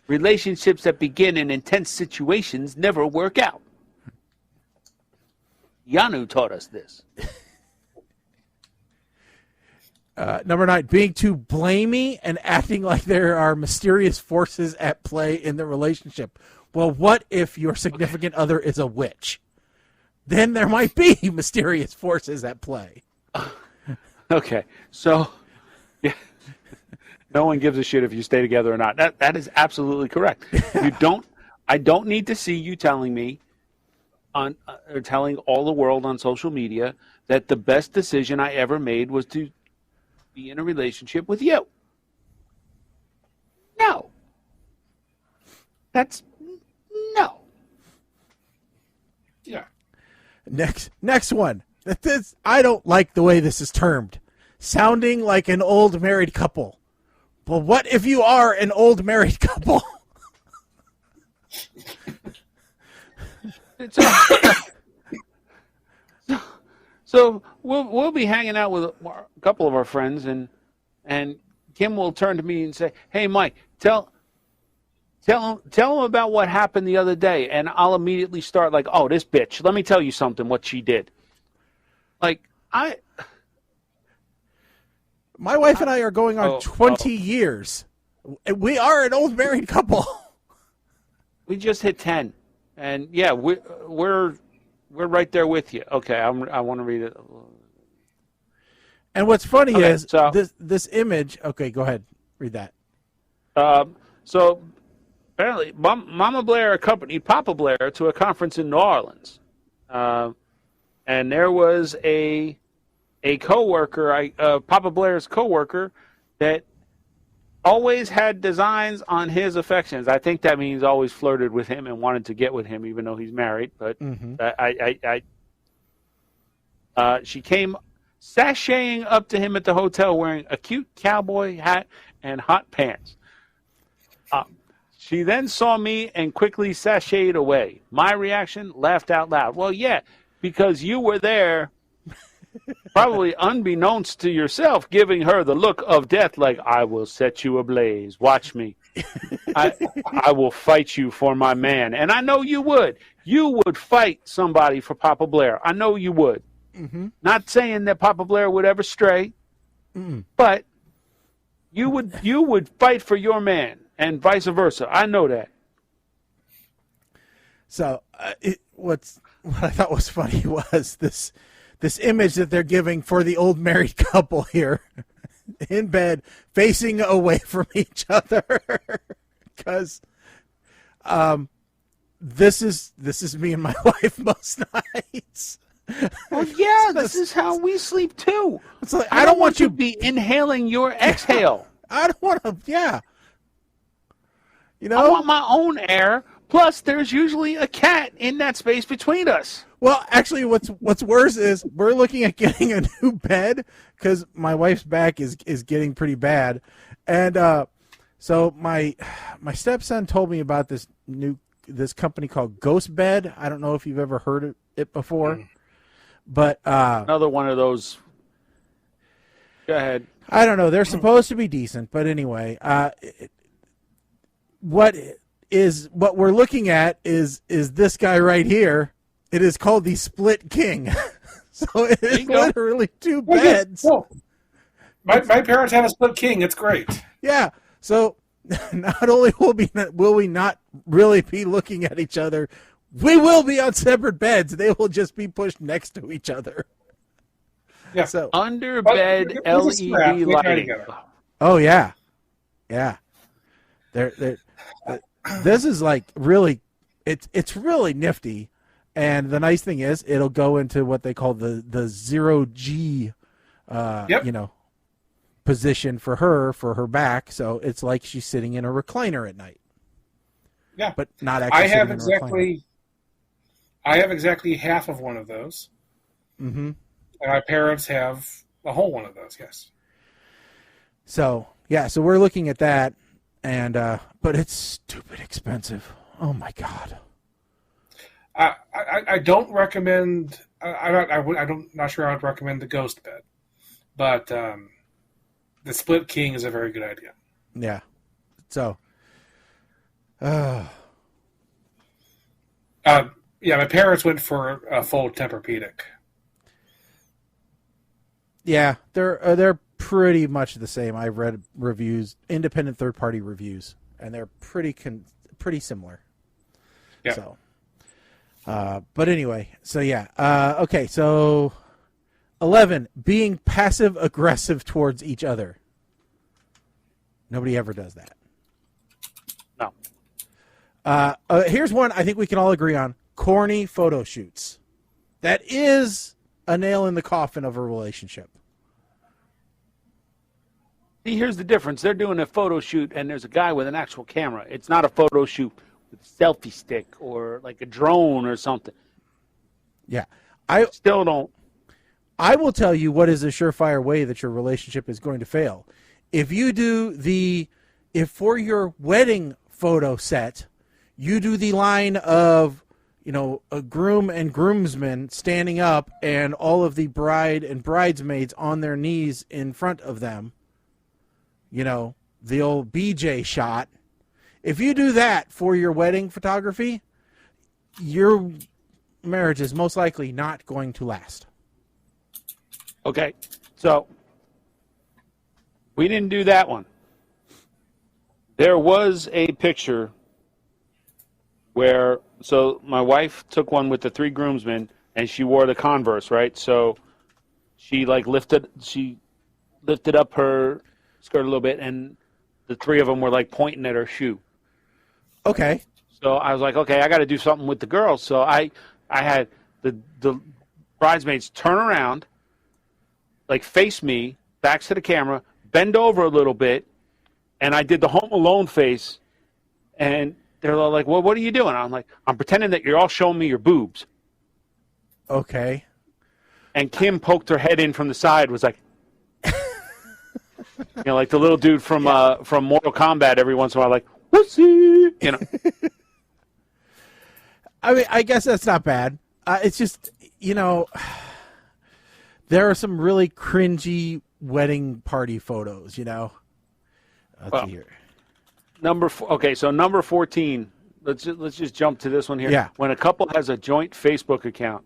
Relationships that begin in intense situations never work out. Keanu taught us this. Number 9, being too blamey and acting like there are mysterious forces at play in the relationship. Well, what if your significant other is a witch? Then there might be mysterious forces at play. Okay, so yeah, no one gives a shit if you stay together or not. That is absolutely correct. I don't need to see you telling me or telling all the world on social media that the best decision I ever made was to be in a relationship with you. No. That's no. Yeah. Next one. I don't like the way this is termed. Sounding like an old married couple. But what if you are an old married couple? So we'll be hanging out with a couple of our friends, and Kim will turn to me and say, "Hey, Mike, tell him about what happened the other day," and I'll immediately start like, "Oh, this bitch. Let me tell you something. What she did." Like my wife and I are going on 20 years. We are an old married couple. We just hit 10, and yeah, we're right there with you. Okay, I want to read it. And what's funny is this image. Okay, go ahead, read that. So apparently, Mama Blair accompanied Papa Blair to a conference in New Orleans, and there was a coworker, Papa Blair's coworker, that always had designs on his affections. I think that means always flirted with him and wanted to get with him, even though he's married. But she came sashaying up to him at the hotel wearing a cute cowboy hat and hot pants. She then saw me and quickly sashayed away. My reaction, laughed out loud. Well, yeah, because you were there, probably unbeknownst to yourself, giving her the look of death like, I will set you ablaze. Watch me. I will fight you for my man. And I know you would. You would fight somebody for Papa Blair. I know you would. Mm-hmm. Not saying that Papa Blair would ever stray, but you would fight for your man and vice versa. I know that. So what I thought was funny was this image that they're giving for the old married couple here in bed facing away from each other because this is me and my wife most nights. Well, yeah, this is how we sleep too. It's like, I don't want you to be inhaling your exhale. I don't want to. Yeah, I want my own air. Plus, there's usually a cat in that space between us. Well, actually, what's worse is we're looking at getting a new bed because my wife's back is getting pretty bad, and so my stepson told me about this company called Ghost Bed. I don't know if you've ever heard of it before, but Another one of those. Go ahead. I don't know. They're supposed to be decent, but anyway, what we're looking at is this guy right here. It is called the Split King. So it is literally two beds. Cool. My parents have a Split King. It's great. Yeah. So not only will we not really be looking at each other, we will be on separate beds. They will just be pushed next to each other. Yeah. So Under bed LED lighting. oh yeah, yeah. They're this is like really, it's really nifty. And the nice thing is, it'll go into what they call the 0G, position for her back. So it's like she's sitting in a recliner at night. Yeah, but not actually. I have exactly half of one of those. Mm-hmm. And my parents have a whole one of those. Yes. So yeah, so we're looking at that, and but it's stupid expensive. Oh my God. I don't recommend. I'm not sure I would recommend the Ghost Bed, but the Split King is a very good idea. Yeah. So. Yeah, my parents went for a full Tempur-Pedic. Yeah, they're pretty much the same. I've read reviews, independent third-party reviews, and they're pretty similar. Yeah. So. But anyway, so yeah. Okay, so 11, being passive aggressive towards each other. Nobody ever does that. No. Here's one I think we can all agree on: corny photo shoots. That is a nail in the coffin of a relationship. See, here's the difference. They're doing a photo shoot, and there's a guy with an actual camera. It's not a photo shoot with a selfie stick or like a drone or something. Yeah. I still don't. I will tell you what is a surefire way that your relationship is going to fail. If you do if for your wedding photo set, you do the line of, a groom and groomsmen standing up and all of the bride and bridesmaids on their knees in front of them, the old BJ shot. If you do that for your wedding photography, your marriage is most likely not going to last. Okay, so we didn't do that one. There was a picture where, so my wife took one with the three groomsmen, and she wore the Converse, right? So she lifted up her skirt a little bit, and the three of them were pointing at her shoe. Okay. So I was like, okay, I got to do something with the girls. So I had the bridesmaids turn around, face me, backs to the camera, bend over a little bit, and I did the Home Alone face, and they're like, well, what are you doing? I'm like, I'm pretending that you're all showing me your boobs. Okay. And Kim poked her head in from the side, was like, like the little dude from Mortal Kombat every once in a while, like, whoopsie, I mean, I guess that's not bad. It's just, there are some really cringy wedding party photos, Let's see here. Number 14. Let's just jump to this one here. Yeah. When a couple has a joint Facebook account.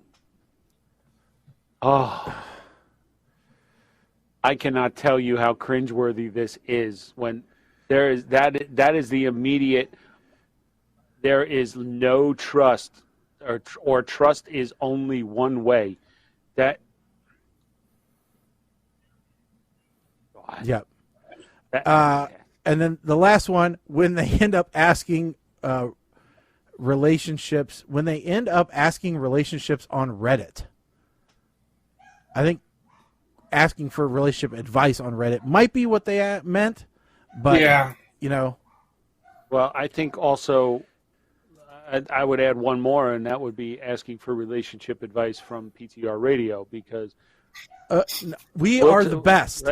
Oh. I cannot tell you how cringeworthy this is when there is that is the immediate. There is no trust, or trust is only one way. That. Yep. And then the last one, when they end up asking relationships on Reddit. I think asking for relationship advice on Reddit might be what they meant, but yeah. Well, I think also, I would add one more, and that would be asking for relationship advice from PTR Radio, because we are the best.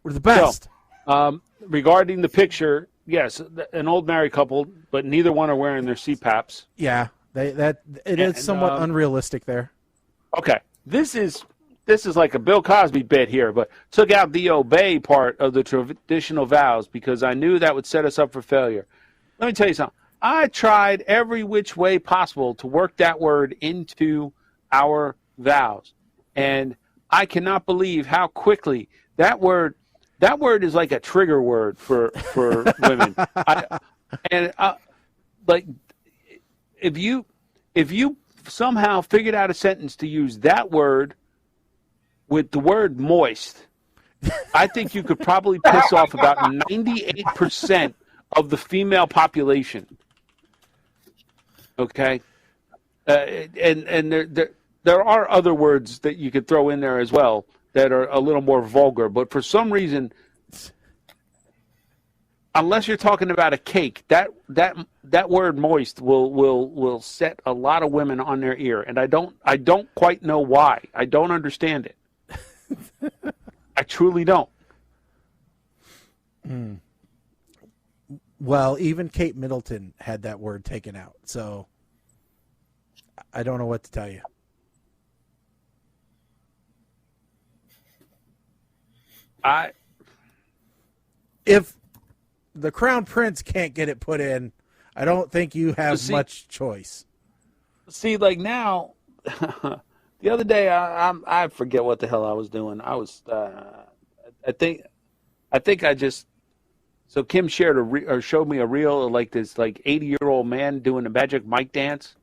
We're the best. So, regarding the picture, yes, an old married couple, but neither one are wearing their CPAPs. Yeah, it is somewhat unrealistic there. Okay, this is like a Bill Cosby bit here, but took out the obey part of the traditional vows because I knew that would set us up for failure. Let me tell you something. I tried every which way possible to work that word into our vows, and I cannot believe how quickly that word is like a trigger word for women. Like if you somehow figured out a sentence to use that word with the word moist, I think you could probably piss off about 98% of the female population. Okay, and there are other words that you could throw in there as well that are a little more vulgar, but for some reason, unless you're talking about a cake, that word moist will set a lot of women on their ear, and I don't quite know why. I don't understand it. I truly don't. Well, even Kate Middleton had that word taken out, so I don't know what to tell you. If the Crown Prince can't get it put in, I don't think you have much choice. See, like now, the other day, I forget what the hell I was doing. I was, I think I just. So Kim shared or showed me a reel of like this 80-year-old man doing a Magic Mike dance.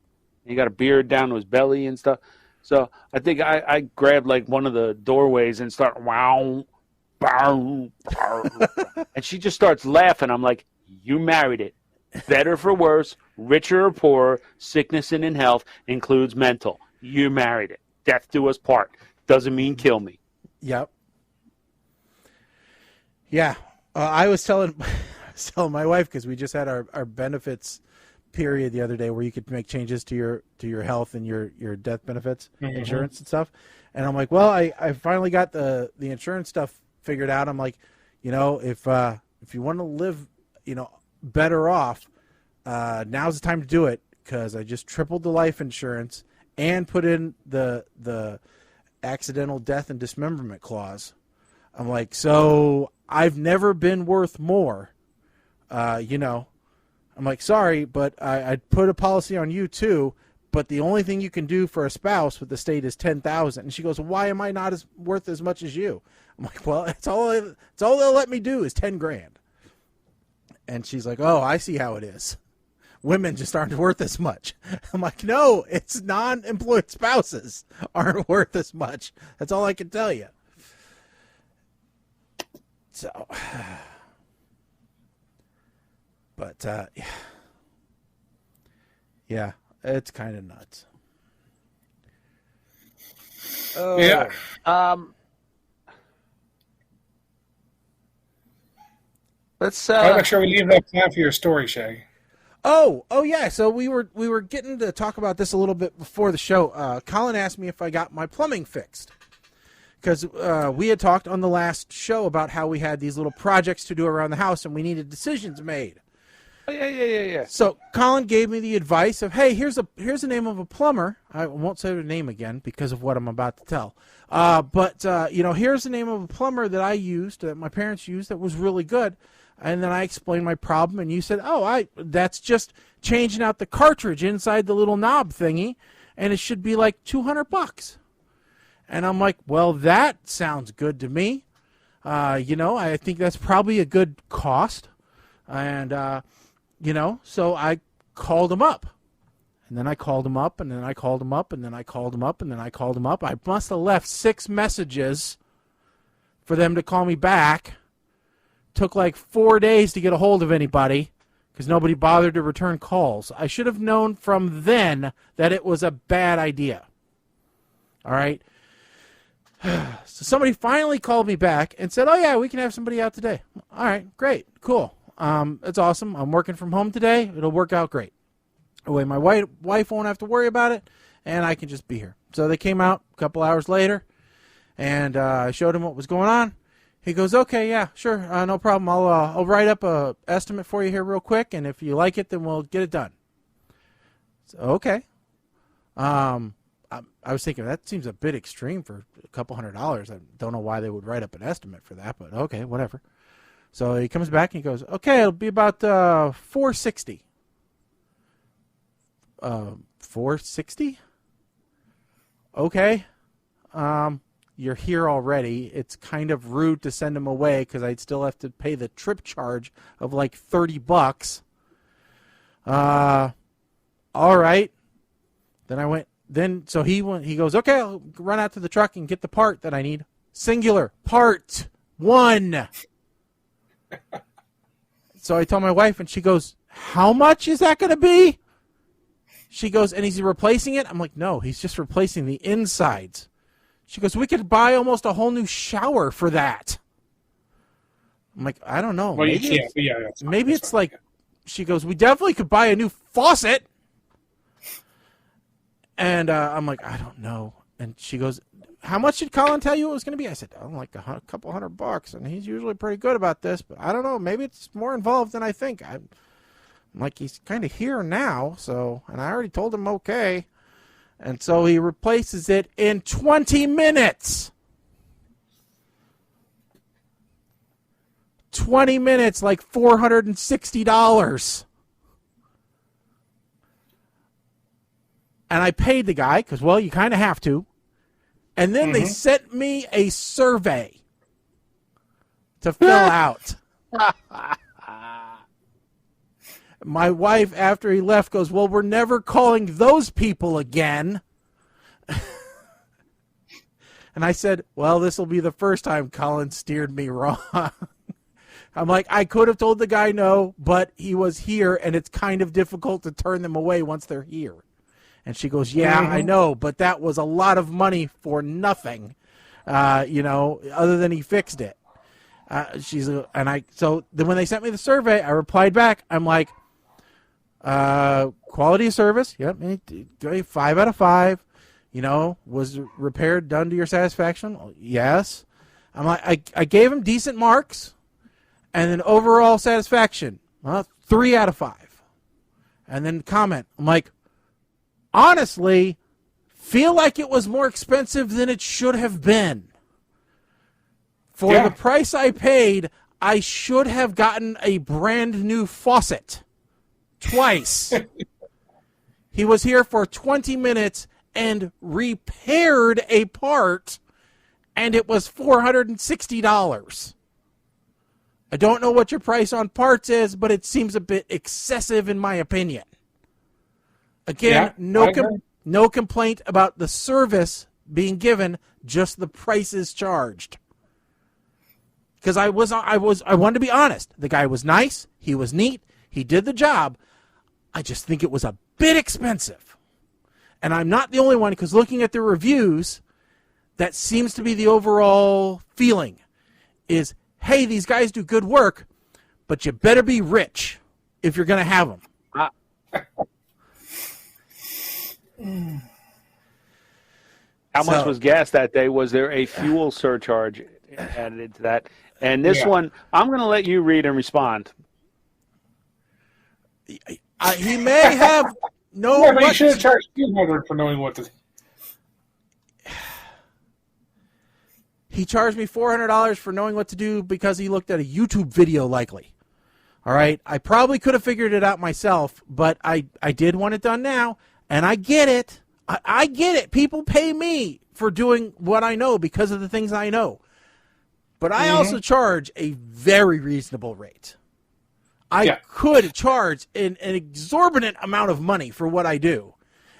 He got a beard down to his belly and stuff. So I think I grabbed like one of the doorways and start wow, bow, bow. And she just starts laughing. I'm like, you married it. Better for worse, richer or poorer, sickness and in health includes mental. You married it. Death do us part. Doesn't mean kill me. Yep. Yeah. I was telling my wife, because we just had our benefits period the other day where you could make changes to your health and your death benefits, insurance and stuff. And I'm like, well, I finally got the insurance stuff figured out. I'm like, if you want to live, better off, now's the time to do it, because I just tripled the life insurance and put in the accidental death and dismemberment clause. I'm like, so I've never been worth more, I'm like, sorry, but I put a policy on you too, but the only thing you can do for a spouse with the state is $10,000. And she goes, why am I not worth as much as you? I'm like, well, it's all they'll let me do is $10,000. And she's like, oh, I see how it is. Women just aren't worth as much. I'm like, no, it's non-employed spouses aren't worth as much. That's all I can tell you. So, but yeah, it's kind of nuts. Yeah. Let's make sure we leave enough time for your story, Shay. Oh yeah. So we were getting to talk about this a little bit before the show. Colin asked me if I got my plumbing fixed, because we had talked on the last show about how we had these little projects to do around the house and we needed decisions made. Oh, yeah. So Colin gave me the advice of, hey, here's the name of a plumber. I won't say the name again because of what I'm about to tell. But here's the name of a plumber that I used, that my parents used, that was really good. And then I explained my problem, and you said, that's just changing out the cartridge inside the little knob thingy, and it should be like $200. And I'm like, well, that sounds good to me. I think that's probably a good cost. And, so I called him up. And then I called him up, and then I called him up, and then I called him up, and then I called him up. I must have left 6 messages for them to call me back. Took like 4 days to get a hold of anybody because nobody bothered to return calls. I should have known from then that it was a bad idea. All right. So somebody finally called me back and said, oh, yeah, we can have somebody out today. All right, great, cool. That's awesome. I'm working from home today. It'll work out great. way my wife won't have to worry about it, and I can just be here. So they came out a couple hours later, and I showed him what was going on. He goes, okay, yeah, sure, no problem. I'll write up a estimate for you here real quick, and if you like it, then we'll get it done. So, okay. I was thinking that seems a bit extreme for a couple $100. I don't know why they would write up an estimate for that, but okay, whatever. So he comes back and he goes, okay, it'll be about $460. $460? Okay. You're here already. It's kind of rude to send him away because I'd still have to pay the trip charge of like $30. All right. So he goes, okay, I'll run out to the truck and get the part that I need. Singular. Part 1. So I told my wife, and she goes, how much is that going to be? She goes, and he's replacing it? I'm like, no, he's just replacing the insides. She goes, we could buy almost a whole new shower for that. I'm like, I don't know. Well, maybe you can't. Yeah, that's fine. maybe That's it's fine. like, she goes, we definitely could buy a new faucet. And I'm like, I don't know. And she goes, how much did Colin tell you it was going to be? I said, like a couple $100. And he's usually pretty good about this, but I don't know. Maybe it's more involved than I think. I'm like, he's kind of here now. So, and I already told him okay. And so he replaces it in 20 minutes. 20 minutes, like $460. And I paid the guy because, well, you kind of have to. And then they sent me a survey to fill out. My wife, after he left, goes, well, we're never calling those people again. And I said, well, this will be the first time Colin steered me wrong. I'm like, I could have told the guy no, but he was here, and it's kind of difficult to turn them away once they're here. And she goes, yeah, I know, but that was a lot of money for nothing, other than he fixed it. So then when they sent me the survey, I replied back. I'm like, quality of service, yep, 5 out of 5. Was repaired done to your satisfaction? Yes. I'm like, I gave him decent marks, and then overall satisfaction, 3 out of 5. And then comment, I'm like, honestly, feel like it was more expensive than it should have been. For the price I paid, I should have gotten a brand new faucet. Twice. He was here for 20 minutes and repaired a part, and it was $460. I don't know what your price on parts is, but it seems a bit excessive in my opinion. Again, no complaint about the service being given, just the prices charged. Because I wanted to be honest. The guy was nice, he was neat, he did the job. I just think it was a bit expensive. And I'm not the only one, because looking at the reviews, that seems to be the overall feeling is, hey, these guys do good work, but you better be rich if you're going to have them. How much was gas that day? Was there a fuel surcharge added into that? And this one, I'm going to let you read and respond. He may have no. Yeah, but you should have charged $200 for knowing what to. He charged me $400 for knowing what to do because he looked at a YouTube video, likely. All right, I probably could have figured it out myself, but I did want it done now, and I get it. I get it. People pay me for doing what I know because of the things I know. But I also charge a very reasonable rate. I could charge an exorbitant amount of money for what I do,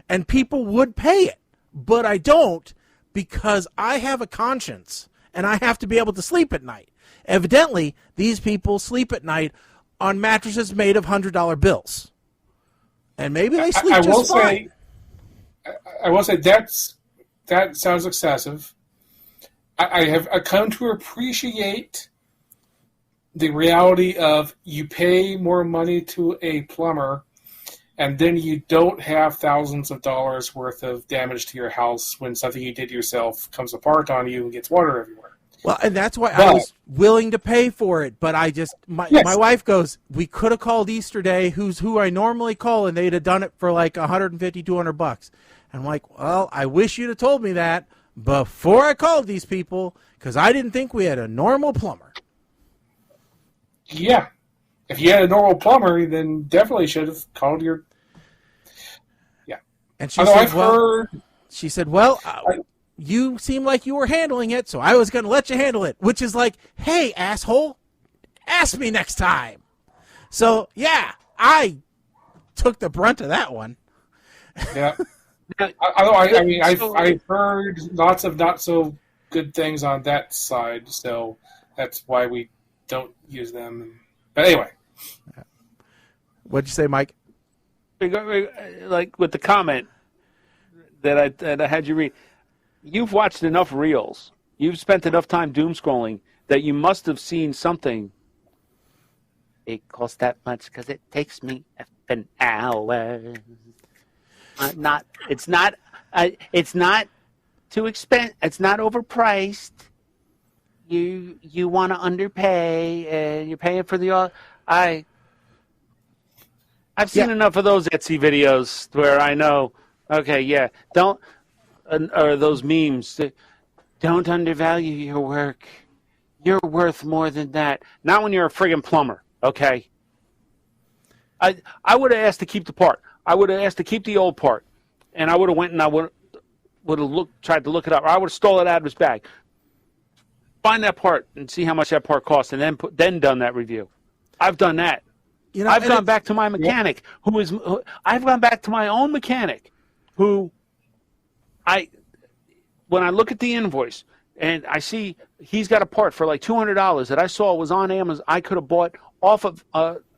and people would pay it, but I don't because I have a conscience, and I have to be able to sleep at night. Evidently, these people sleep at night on mattresses made of $100 bills, and maybe they sleep just fine. I will say that sounds excessive. I have come to appreciate the reality of you pay more money to a plumber and then you don't have thousands of dollars worth of damage to your house when something you did yourself comes apart on you and gets water everywhere. Well, and that's why I was willing to pay for it, but I just my wife goes, we could have called Easter Day, who I normally call, and they'd have done it for like $150, $200. And I'm like, well, I wish you'd have told me that before I called these people, because I didn't think we had a normal plumber. Yeah. If you had a normal plumber, then definitely should have called your... Yeah. And she said, you seem like you were handling it, so I was going to let you handle it, which is like, hey, asshole, ask me next time. So, yeah, I took the brunt of that one. Yeah. I've heard lots of not so good things on that side, so that's why we don't use them. But anyway. What'd you say, Mike? Like with the comment that I had you read, you've watched enough reels, you've spent enough time doom scrolling that you must have seen something. It costs that much because it takes me an hour. It's not too expensive. It's not overpriced. You want to underpay, and you're paying for the. I've seen enough of those Etsy videos where I know. Okay, yeah, don't. Or those memes. Don't undervalue your work. You're worth more than that. Not when you're a friggin' plumber, okay? I would have asked to keep the part. I would have asked to keep the old part. And I would have went and I would have tried to look it up. Or I would have stole it out of his bag. Find that part and see how much that part costs, and then done that review. I've done that. You know, I've gone back to my mechanic I've gone back to my own mechanic who when I look at the invoice and I see he's got a part for like $200 that I saw was on Amazon, I could have bought off of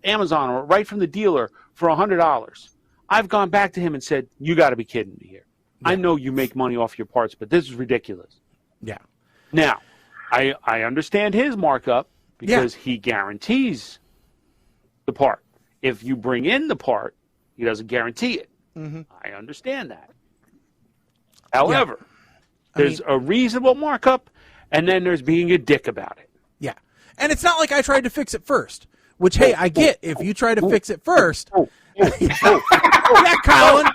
Amazon or right from the dealer for $100. I've gone back to him and said, you got to be kidding me here. Yeah. I know you make money off your parts, but this is ridiculous. Yeah. Now, I understand his markup because he guarantees the part. If you bring in the part, he doesn't guarantee it. Mm-hmm. I understand that. However, there's a reasonable markup, and then there's being a dick about it. Yeah. And it's not like I tried to fix it first, which, hey, I get if you try to fix it first. Yeah, Colin.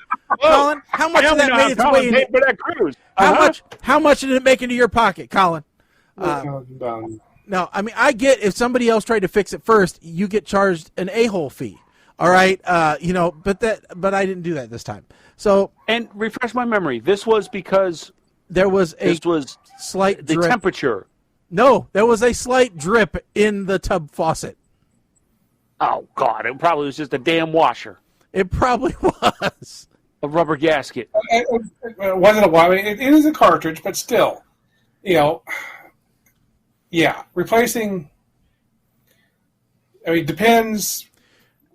Colin, how much of that made its way into that cruise? How much did it make into your pocket, Colin? No, I mean, I get if somebody else tried to fix it first, you get charged an a-hole fee. All right, but I didn't do that this time. So, and refresh my memory. This was because there was slight the drip. Temperature. No, there was a slight drip in the tub faucet. Oh God! It probably was just a damn washer. It probably was a rubber gasket. It wasn't a washer. It is a cartridge, but still, replacing. I mean, depends.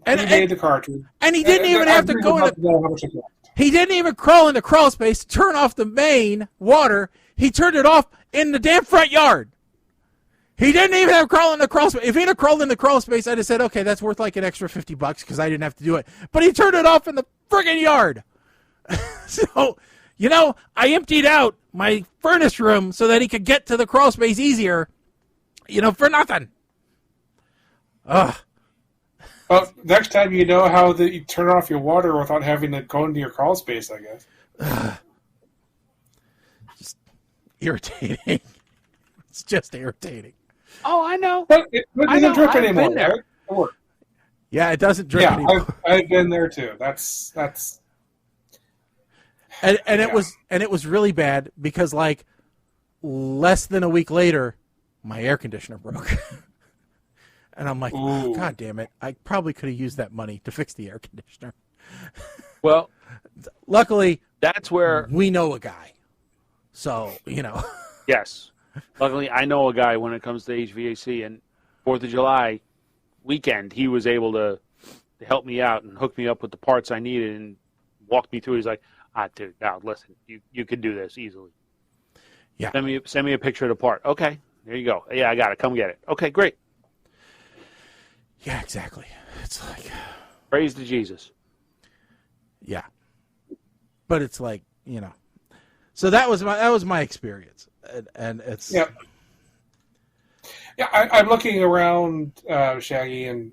And the cartridge. And he didn't even have to go in. He didn't even crawl into crawl space to turn off the main water. He turned it off in the damn front yard. He didn't even have to crawl in the crawl space. If he'd have crawled in the crawl space, I'd have said, okay, that's worth like an extra $50 because I didn't have to do it. But he turned it off in the friggin' yard. So, I emptied out my furnace room so that he could get to the crawl space easier, for nothing. Ugh. Well, next time you know how you turn off your water without having to go into your crawl space, I guess. Just irritating. It's just irritating. Oh, I know. But it doesn't drip anymore. Been there. Right? Yeah, it doesn't drip anymore. I've been there too. That's. And it was really bad because like less than a week later, my air conditioner broke. And I'm like, oh, God damn it. I probably could have used that money to fix the air conditioner. Well, luckily, that's where we know a guy. So, Yes. Luckily, I know a guy when it comes to HVAC. And 4th of July weekend, he was able to help me out and hook me up with the parts I needed and walk me through. He's like, dude, now listen, you can do this easily. Yeah. Send me a picture of the part. Okay, there you go. Yeah, I got it. Come get it. Okay, great. Yeah, exactly. It's like praise to Jesus. Yeah. But it's like, so that was my experience, and it's Yeah. Yeah, I'm looking around, Shaggy, and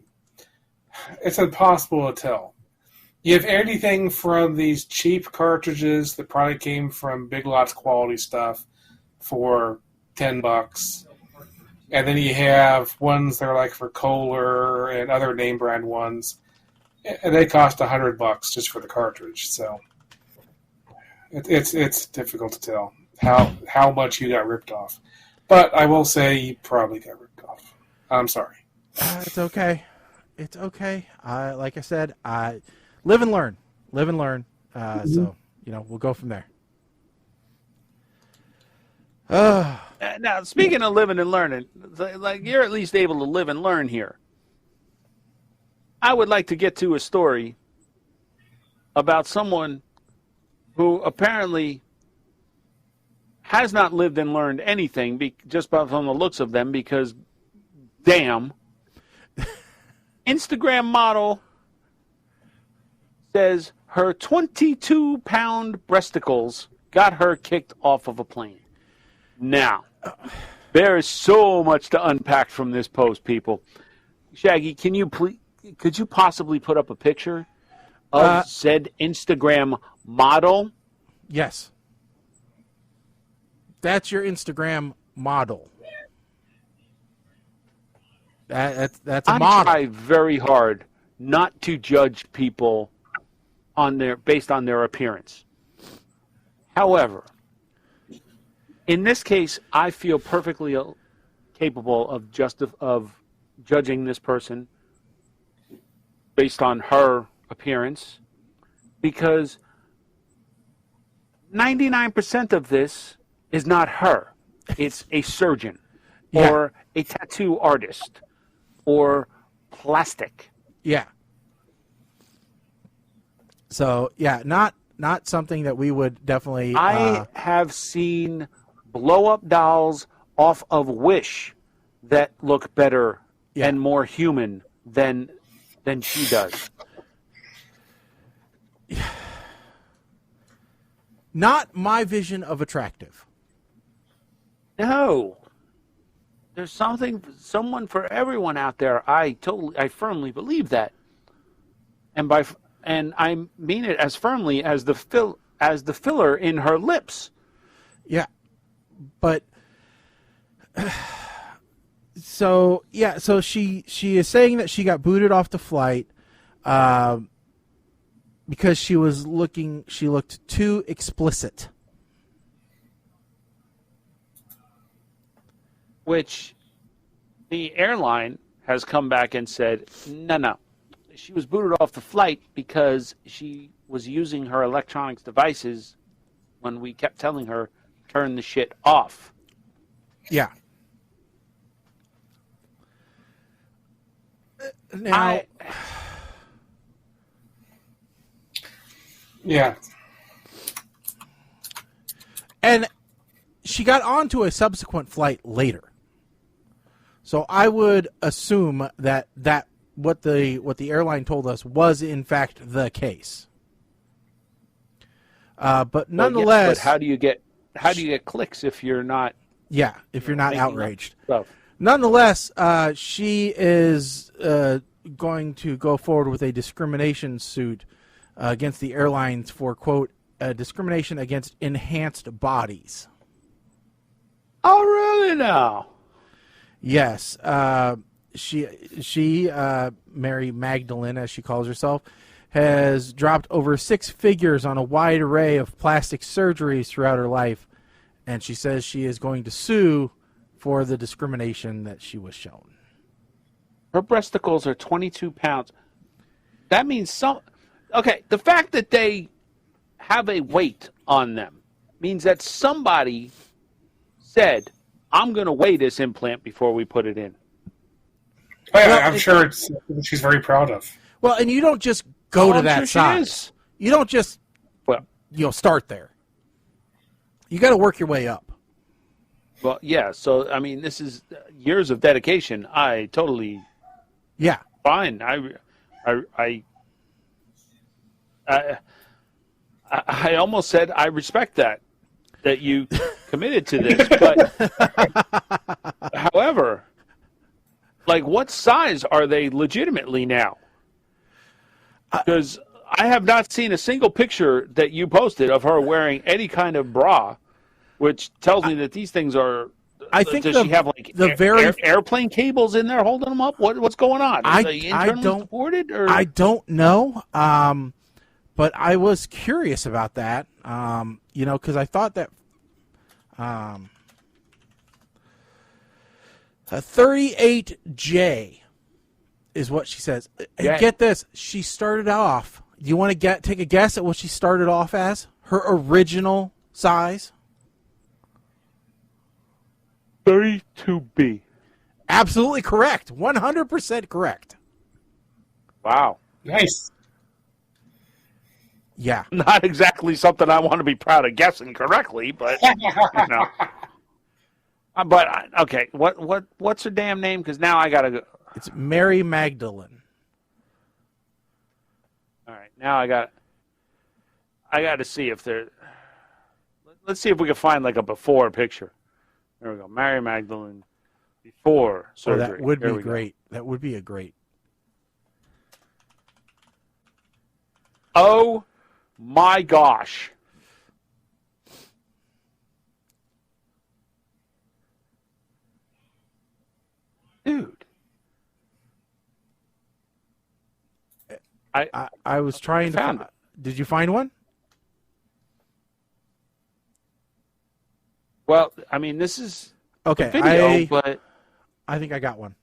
it's impossible to tell. You have anything from these cheap cartridges that probably came from Big Lots quality stuff for $10, and then you have ones that are like for Kohler and other name brand ones, and they cost $100 just for the cartridge. So it's difficult to tell how much you got ripped off. But I will say you probably got ripped off. I'm sorry. It's okay. It's okay. Like I said, live and learn. Live and learn. So, we'll go from there. Now, speaking of living and learning, like you're at least able to live and learn here. I would like to get to a story about someone who apparently has not lived and learned anything just from the looks of them because, damn, Instagram model says her 22-pound breasticles got her kicked off of a plane. Now, there is so much to unpack from this post, people. Shaggy, could you possibly put up a picture of said Instagram model? Yes. That's your Instagram model. That's a model. I try very hard not to judge people based on their appearance. However, in this case, I feel perfectly capable of judging this person based on her appearance, because 99% of this is not her. It's a surgeon or a tattoo artist or plastic. Yeah. So, not something that we would definitely... I have seen blow-up dolls off of Wish that look better and more human than she does. Not my vision of attractive. No. There's someone for everyone out there. I firmly believe that. And I mean it as firmly as the filler in her lips. Yeah. But so she is saying that she got booted off the flight because she looked too explicit. Which the airline has come back and said, no. She was booted off the flight because she was using her electronics devices when we kept telling her, turn the shit off. Yeah. Now, yeah. And she got onto a subsequent flight later. So I would assume that what the airline told us was in fact the case. But nonetheless, but how do you get clicks if you're not? Yeah, if you're not outraged. Stuff. Nonetheless, she is going to go forward with a discrimination suit against the airlines for, quote, discrimination against enhanced bodies. Oh, really now? Yes. She Mary Magdalene, as she calls herself, has dropped over 6 figures on a wide array of plastic surgeries throughout her life, and she says she is going to sue for the discrimination that she was shown. Her breasticles are 22 pounds. That means okay, the fact that they have a weight on them means that somebody said, I'm going to weigh this implant before we put it in. Oh, yeah, I'm sure she's very proud of. Well, and you don't just go to that size. You don't just start there. You got to work your way up. Well, yeah. So I mean, this is years of dedication. I totally. Yeah. Fine. I almost said I respect that you committed to this, but however, like, what size are they legitimately now? Because I have not seen a single picture that you posted of her wearing any kind of bra, which tells me that these things are. I think does she have like airplane cables in there holding them up? What's going on? Are they internally supported? Or? I don't know. But I was curious about that. Because I thought that a 38J is what she says. And get this, she started off. Do you want to take a guess at what she started off as? Her original size? 32B. Absolutely correct. 100% correct. Wow. Nice. Yeah. Not exactly something I want to be proud of guessing correctly, but But okay, what's her damn name? Because now I gotta go. It's Mary Magdalene. All right, now I got to see if there. Let's see if we can find like a before picture. There we go, Mary Magdalene before surgery. That would be great. That would be a great. Oh my gosh. Dude. I was trying to find. Did you find one? Well, I mean, this is okay. Video, but I think I got one.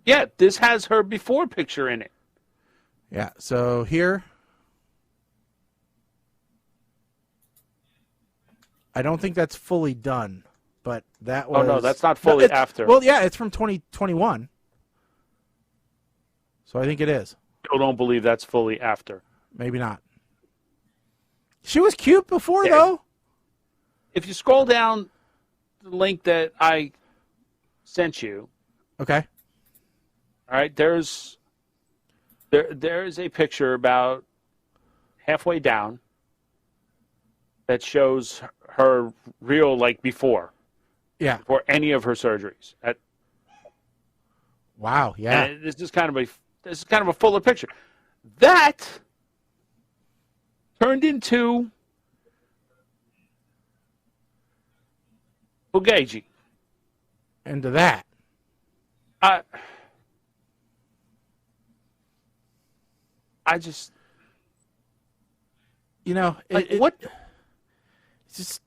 Yeah, this has her before picture in it. Yeah, so here. I don't think that's fully done, but that was... Oh, no, that's not fully after. Well, yeah, it's from 2021. So I think it is. I don't believe that's fully after. Maybe not. She was cute before, though. If you scroll down the link that I sent you... Okay. All right, there is a picture about halfway down that shows her real before. Yeah. Before any of her surgeries. Wow, yeah. And this is kind of a fuller picture. That turned into Bugaji. Into that. I just, what? It's just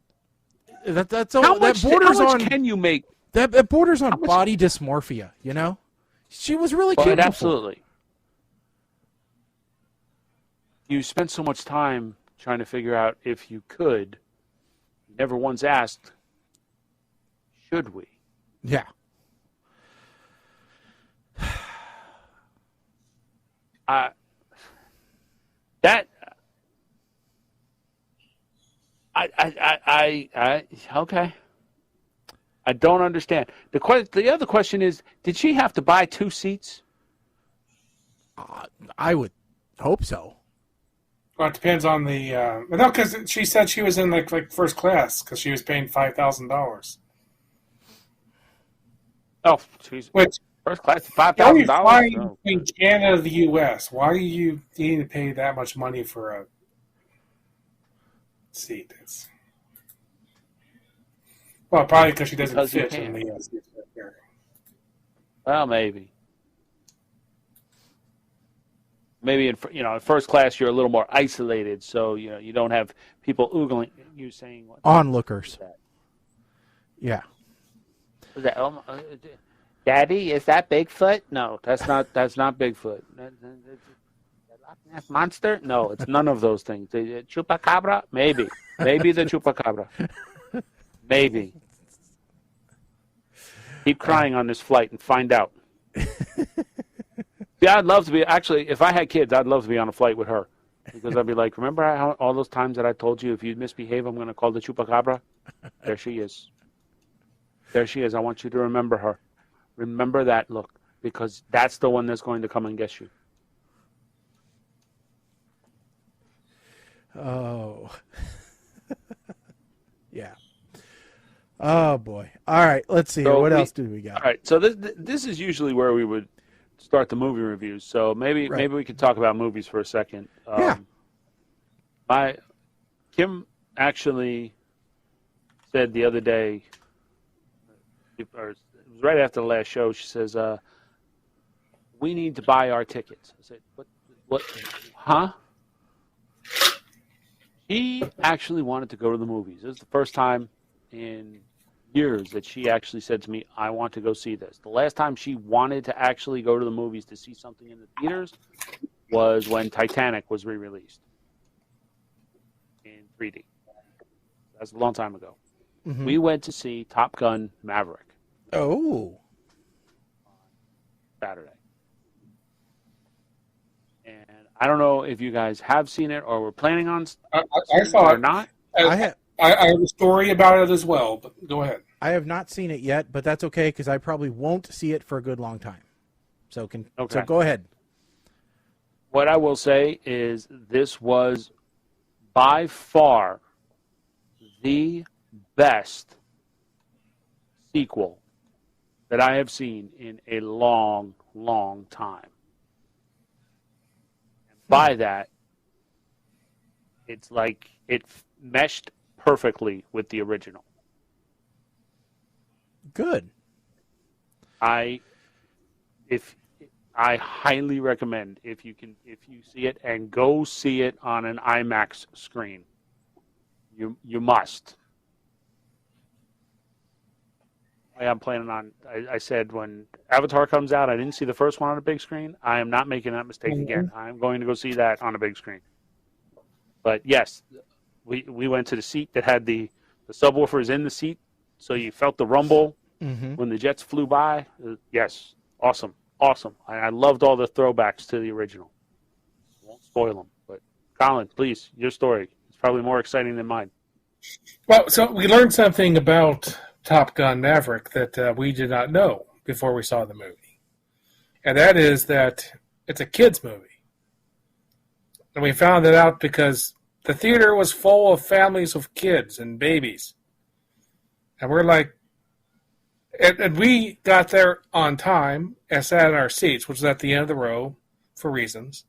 that's all. How much can you make? That borders on body dysmorphia. She was really cute. Absolutely. You spent so much time trying to figure out if you could. Never once asked, should we? Yeah. Okay. I don't understand. The other question is, did she have to buy 2 seats? I would hope so. Well, it depends on the. No, because she said she was in like first class because she was paying $5,000. Oh, jeez. Which first class $5,000? Flying between Canada and the U.S. Why do you need to pay that much money for a seat? Well, probably because she doesn't fit in the seat. Well, maybe. Maybe in first class you're a little more isolated, so you don't have people oogling you saying what onlookers. That? Yeah. Is that, Daddy, is that Bigfoot? No, that's not Bigfoot. That monster? No, it's none of those things. The chupacabra? Maybe the chupacabra. Maybe. Keep crying on this flight and find out. Yeah, I'd love to be. Actually, if I had kids, I'd love to be on a flight with her. Because I'd be like, remember all those times that I told you if you misbehave, I'm going to call the chupacabra? There she is. There she is. I want you to remember her. Remember that look. because that's the one that's going to come and get you. Oh. Yeah. Oh, boy. All right, let's see. So what else do we got? All right, so this is usually where we would start the movie reviews. So maybe we could talk about movies for a second. Yeah. Kim actually said the other day, or it was right after the last show, she says, we need to buy our tickets. I said, what, huh? She actually wanted to go to the movies. This is the first time in years that she actually said to me, I want to go see this. The last time she wanted to actually go to the movies to see something in the theaters was when Titanic was re-released in 3D. That's a long time ago. Mm-hmm. We went to see Top Gun Maverick. Oh. Saturday. And I don't know if you guys have seen it or were planning on I saw it or it. not. I have a story about it as well, but go ahead. I have not seen it yet, but that's okay because I probably won't see it for a good long time. So go ahead. What I will say is this was by far the best sequel that I have seen in a long, long time. And by that, it's like it meshed perfectly with the original. Good. I highly recommend if you see it, and go see it on an IMAX screen. You must. I'm planning on. I said when Avatar comes out, I didn't see the first one on a big screen. I am not making that mistake again. I'm going to go see that on a big screen. But yes, we went to the seat that had the subwoofers in the seat, so you felt the rumble when the jets flew by. Yes, awesome. I loved all the throwbacks to the original. Won't spoil them, but Colin, please, your story. It's probably more exciting than mine. Well, so we learned something about Top Gun Maverick that we did not know before we saw the movie. And that is that it's a kids' movie. And we found that out because the theater was full of families of kids and babies. And we're like, and we got there on time and sat in our seats, which was at the end of the row for reasons.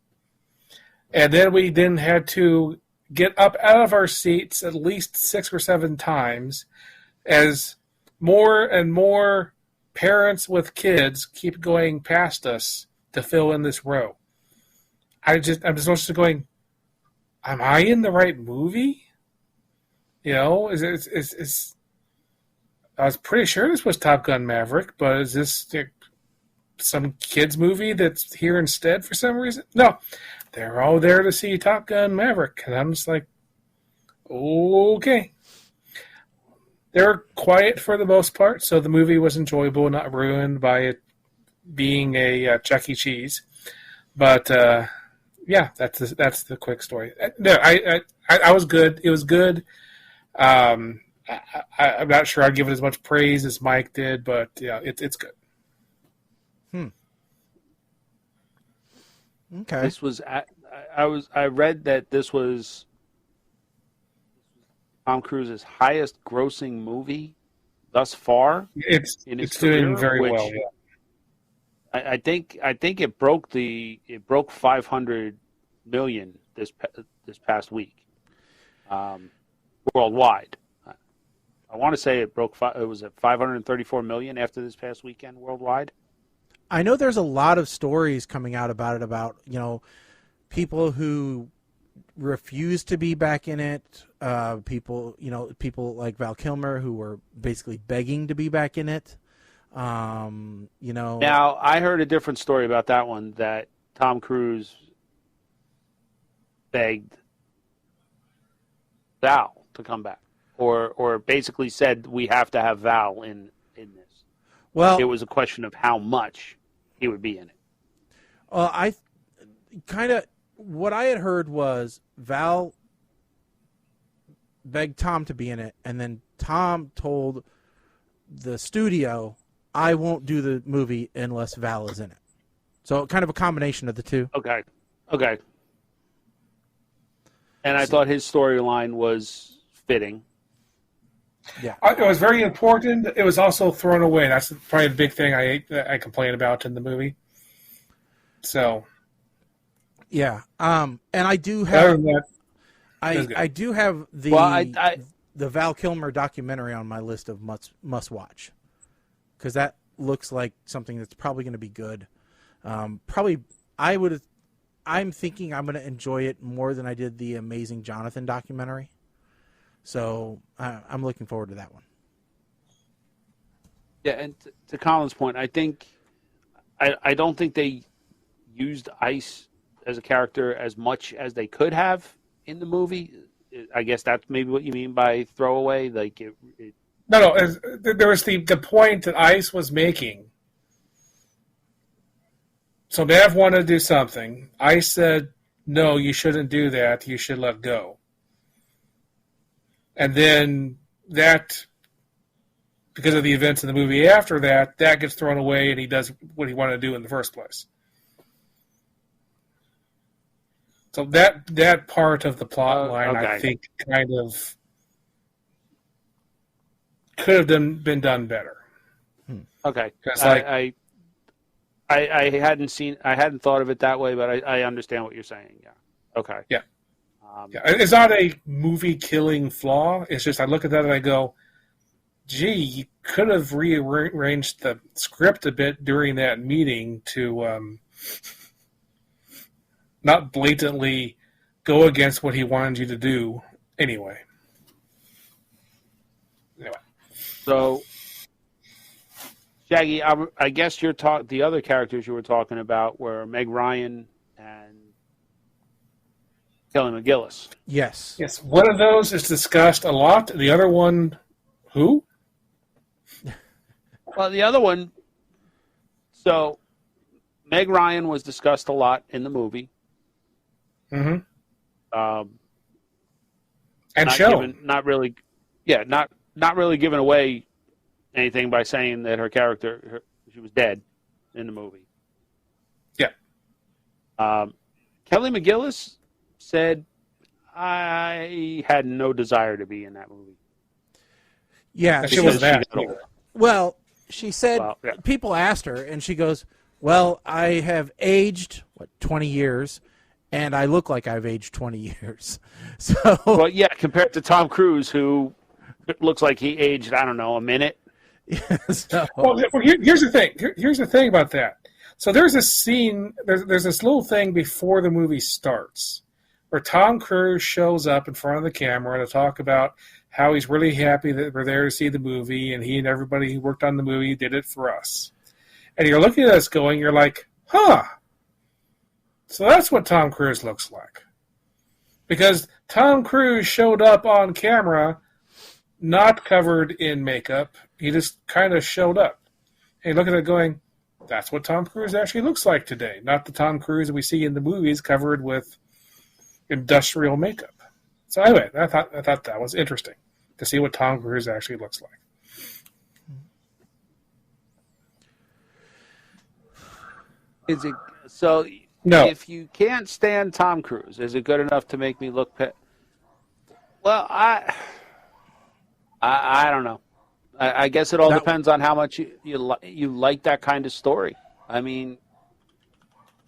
And then we had to get up out of our seats at least 6 or 7 times as more and more parents with kids keep going past us to fill in this row. I'm just going, am I in the right movie? You know, I was pretty sure this was Top Gun Maverick, but is this some kids movie that's here instead for some reason? No, they're all there to see Top Gun Maverick, and I'm just like, okay. They're quiet for the most part, so the movie was enjoyable, not ruined by it being a Chuck E. Cheese. But yeah, that's the quick story. No, I was good. It was good. I'm not sure I'd give it as much praise as Mike did, but yeah, it's good. Okay. This was I read that this was Tom Cruise's highest grossing movie thus far. It's career, doing very well. Yeah. I think it broke 500 million this past week, worldwide. I want to say it was at 534 million after this past weekend worldwide. I know there's a lot of stories coming out about it, about, people who refuse to be back in it, people like Val Kilmer who were basically begging to be back in it. Now, I heard a different story about that one, that Tom Cruise begged Val to come back, or basically said we have to have Val in this. Well, it was a question of how much he would be in it. I kind of, what I had heard was Val begged Tom to be in it, and then Tom told the studio, I won't do the movie unless Val is in it. So kind of a combination of the two. Okay. And I thought his storyline was fitting. Yeah. It was very important. It was also thrown away. That's probably the big thing I complain about in the movie. So. Yeah. And I do have. That, I do have the the Val Kilmer documentary on my list of must watch, because that looks like something that's probably going to be good. I'm thinking I'm going to enjoy it more than I did the Amazing Jonathan documentary. So I'm looking forward to that one. Yeah, and to Colin's point, I don't think they used Ice as a character as much as they could have in the movie. I guess that's maybe what you mean by throwaway. Like No. There was the point that Ice was making. So Mav wanted to do something. Ice said, "No, you shouldn't do that. You should let go." And then that, because of the events in the movie after that, that gets thrown away, and he does what he wanted to do in the first place. So that part of the plot line, okay. I think, kind of could have been done better. Okay, Like, I hadn't thought of it that way, but I understand what you're saying. Yeah. Okay. Yeah. It's not a movie-killing flaw. It's just I look at that and I go, gee, you could have rearranged the script a bit during that meeting to not blatantly go against what he wanted you to do anyway. So, Shaggy, I guess the other characters you were talking about were Meg Ryan and Kelly McGillis. Yes. Yes, one of those is discussed a lot. The other one, who? Well, the other one, so Meg Ryan was discussed a lot in the movie. Mm-hmm. Not really giving away anything by saying that her character, she was dead in the movie. Yeah. Kelly McGillis said, I had no desire to be in that movie. Yeah. She was that. Well, she said, yeah. People asked her, and she goes, well, I have aged, 20 years, and I look like I've aged 20 years. So. Well, yeah, compared to Tom Cruise, who looks like he aged, I don't know, a minute. So. Well, here's the thing. Here's the thing about that. So there's a scene, there's this little thing before the movie starts where Tom Cruise shows up in front of the camera to talk about how he's really happy that we're there to see the movie, and he and everybody who worked on the movie did it for us. And you're looking at us going, you're like, huh. So that's what Tom Cruise looks like. Because Tom Cruise showed up on camera not covered in makeup. He just kind of showed up. And you look at it going, that's what Tom Cruise actually looks like today. Not the Tom Cruise that we see in the movies covered with industrial makeup. So anyway, I thought that was interesting to see what Tom Cruise actually looks like. Is it so? No. If you can't stand Tom Cruise, is it good enough to make me look? Well, I don't know. I guess it all depends on how much you like that kind of story. I mean,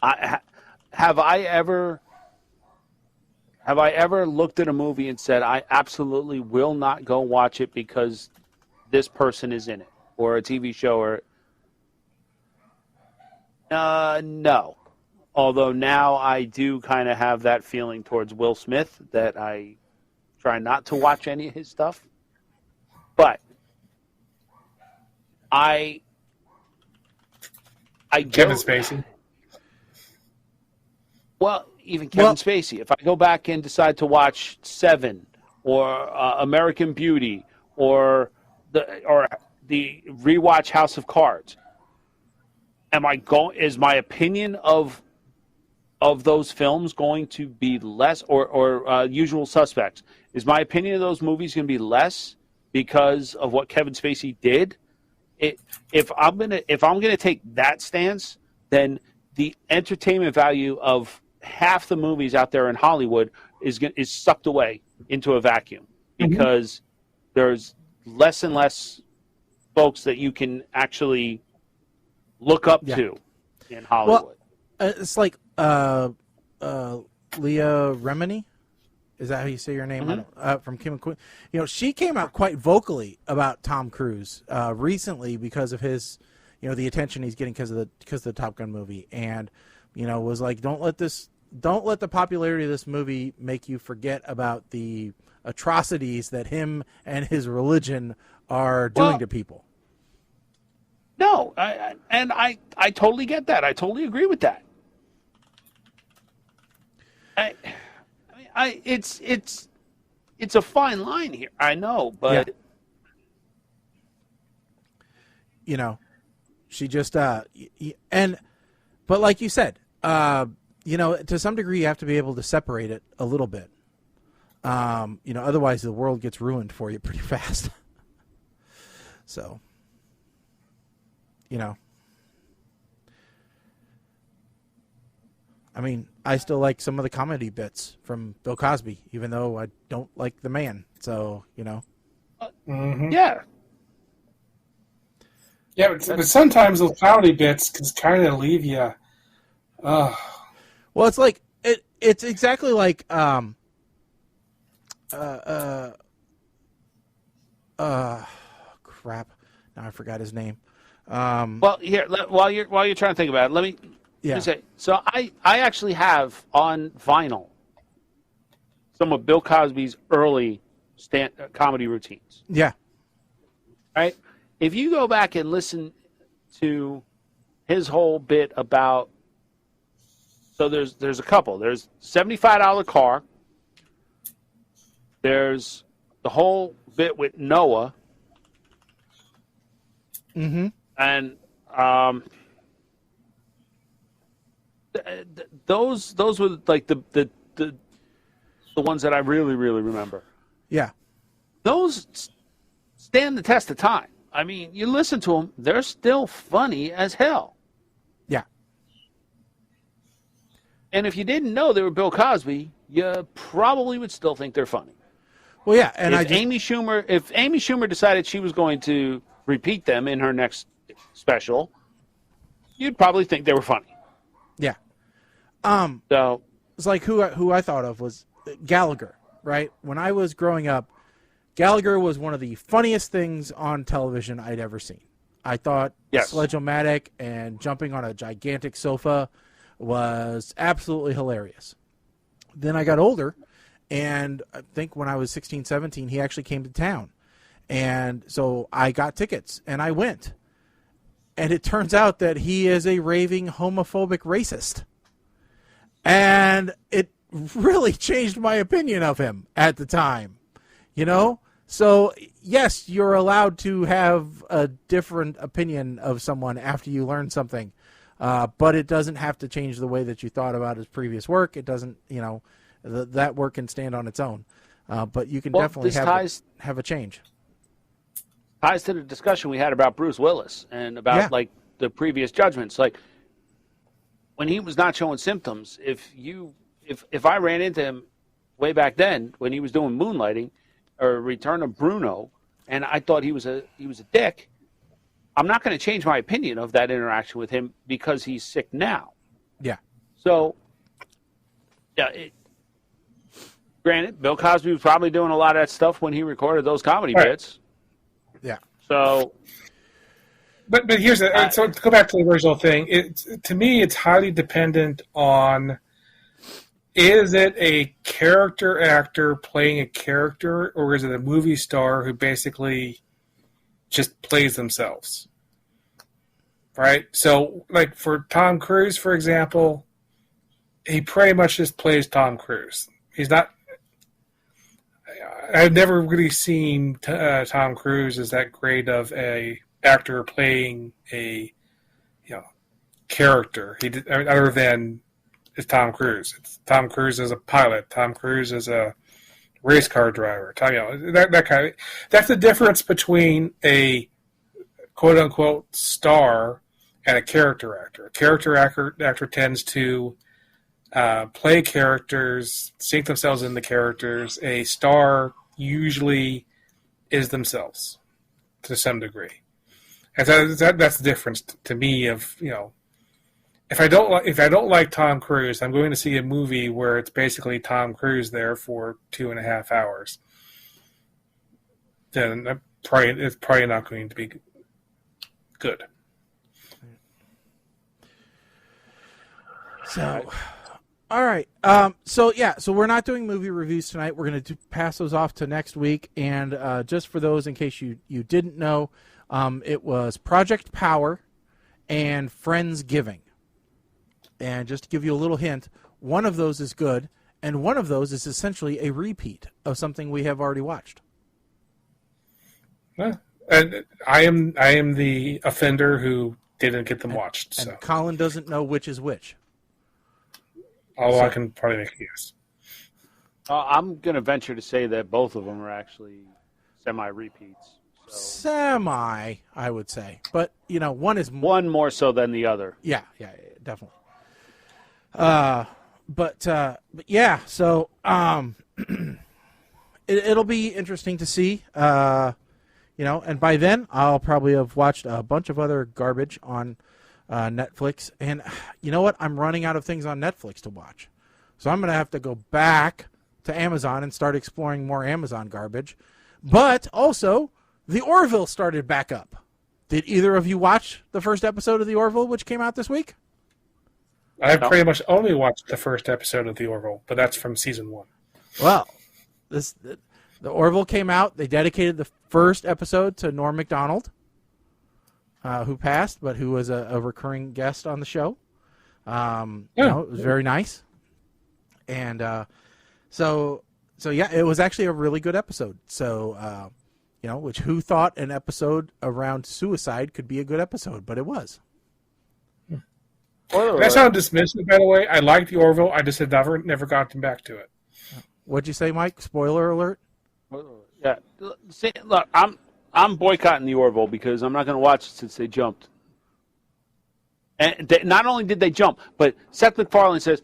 have I ever looked at a movie and said I absolutely will not go watch it because this person is in it, or a TV show, or no. Although now I do kind of have that feeling towards Will Smith that I try not to watch any of his stuff. But I Kevin Spacey. Well, even Kevin Spacey. If I go back and decide to watch Seven or American Beauty or the rewatch House of Cards, is my opinion of those films going to be less, or Usual Suspects? Is my opinion of those movies going to be less because of what Kevin Spacey did if I'm gonna take that stance, then the entertainment value of half the movies out there in Hollywood is sucked away into a vacuum because there's less and less folks that you can actually look up to in Hollywood. Well, it's like Leah Remini. Is that how you say your name? From Kim and Queen. You know, she came out quite vocally about Tom Cruise recently because of his, you know, the attention he's getting because of the Top Gun movie, and you know, was like, don't let the popularity of this movie make you forget about the atrocities that him and his religion are doing to people. No, I totally get that. I totally agree with that. It's a fine line here. I know, but you know, she just but like you said, you know, to some degree, you have to be able to separate it a little bit. You know, otherwise the world gets ruined for you pretty fast. So, you know, I mean, I still like some of the comedy bits from Bill Cosby, even though I don't like the man. So, you know. Yeah. Yeah, but sometimes those comedy bits can kind of leave you. Well, it's like it's exactly like crap. Now I forgot his name. Well, here while you're trying to think about it, let me say. So I actually have on vinyl some of Bill Cosby's early comedy routines. Yeah. Right. If you go back and listen to his whole bit about, so there's a couple. There's $75 car. There's the whole bit with Noah. Mm-hmm. And those were like the ones that I really remember. Yeah. Those stand the test of time. I mean, you listen to them; they're still funny as hell. Yeah. And if you didn't know they were Bill Cosby, you probably would still think they're funny. Well, yeah, and if Amy Schumer decided she was going to repeat them in her next special, you'd probably think they were funny. Yeah. So it's like who I thought of was Gallagher, right? When I was growing up, Gallagher was one of the funniest things on television I'd ever seen. I thought Sledge-O-Matic and jumping on a gigantic sofa was absolutely hilarious. Then I got older, and I think when I was 16, 17, he actually came to town. And so I got tickets, and I went. And it turns out that he is a raving homophobic racist. And it really changed my opinion of him at the time. You know? So, yes, you're allowed to have a different opinion of someone after you learn something. But it doesn't have to change the way that you thought about his previous work. It doesn't, you know, that work can stand on its own. But you can definitely have a change. Ties to the discussion we had about Bruce Willis and about like the previous judgments. Like when he was not showing symptoms, if I ran into him way back then when he was doing Moonlighting or Return of Bruno, and I thought he was a dick, I'm not going to change my opinion of that interaction with him because he's sick now. Yeah. So, granted, Bill Cosby was probably doing a lot of that stuff when he recorded those comedy bits. Yeah. So, but here's so to go back to the original thing. To me, it's highly dependent on: is it a character actor playing a character, or is it a movie star who basically just plays themselves? Right. So, like for Tom Cruise, for example, he pretty much just plays Tom Cruise. He's not. I've never really seen Tom Cruise as that great of a actor playing a character. Other than it's Tom Cruise. It's Tom Cruise as a pilot. Tom Cruise as a race car driver. That kind of. That's the difference between a quote-unquote star and a character actor. A character actor tends to play characters, sink themselves in the characters. A star usually is themselves to some degree. And that's the difference to me of, if I don't like Tom Cruise, I'm going to see a movie where it's basically Tom Cruise there for 2.5 hours. Then it's probably not going to be good. So, all right. So we're not doing movie reviews tonight. We're going to pass those off to next week. And just for those, in case you didn't know, it was Project Power and Friendsgiving. And just to give you a little hint, one of those is good, and one of those is essentially a repeat of something we have already watched. And I am the offender who didn't get them watched. So. And Colin doesn't know which is which. Although I can probably make a guess. I'm going to venture to say that both of them are actually semi-repeats. So. Semi, I would say. But, one is more. One more so than the other. Yeah, definitely. But yeah, so it'll be interesting to see, and by then I'll probably have watched a bunch of other garbage on Netflix, and you know what? I'm running out of things on Netflix to watch, so I'm gonna have to go back to Amazon and start exploring more Amazon garbage. But also, The Orville started back up. Did either of you watch the first episode of The Orville, which came out this week? I've pretty much only watched the first episode of The Orville, but that's from season 1. Well, the Orville came out. They dedicated the first episode to Norm Macdonald, who passed, but who was a recurring guest on the show. It was very nice. And so yeah, it was actually a really good episode. So, which who thought an episode around suicide could be a good episode, but it was. That sounded dismissive, by the way. I liked The Orville. I just had never gotten back to it. What'd you say, Mike? Spoiler alert? Yeah. See, look, I'm boycotting The Orville because I'm not going to watch it since they jumped. And not only did they jump, but Seth MacFarlane says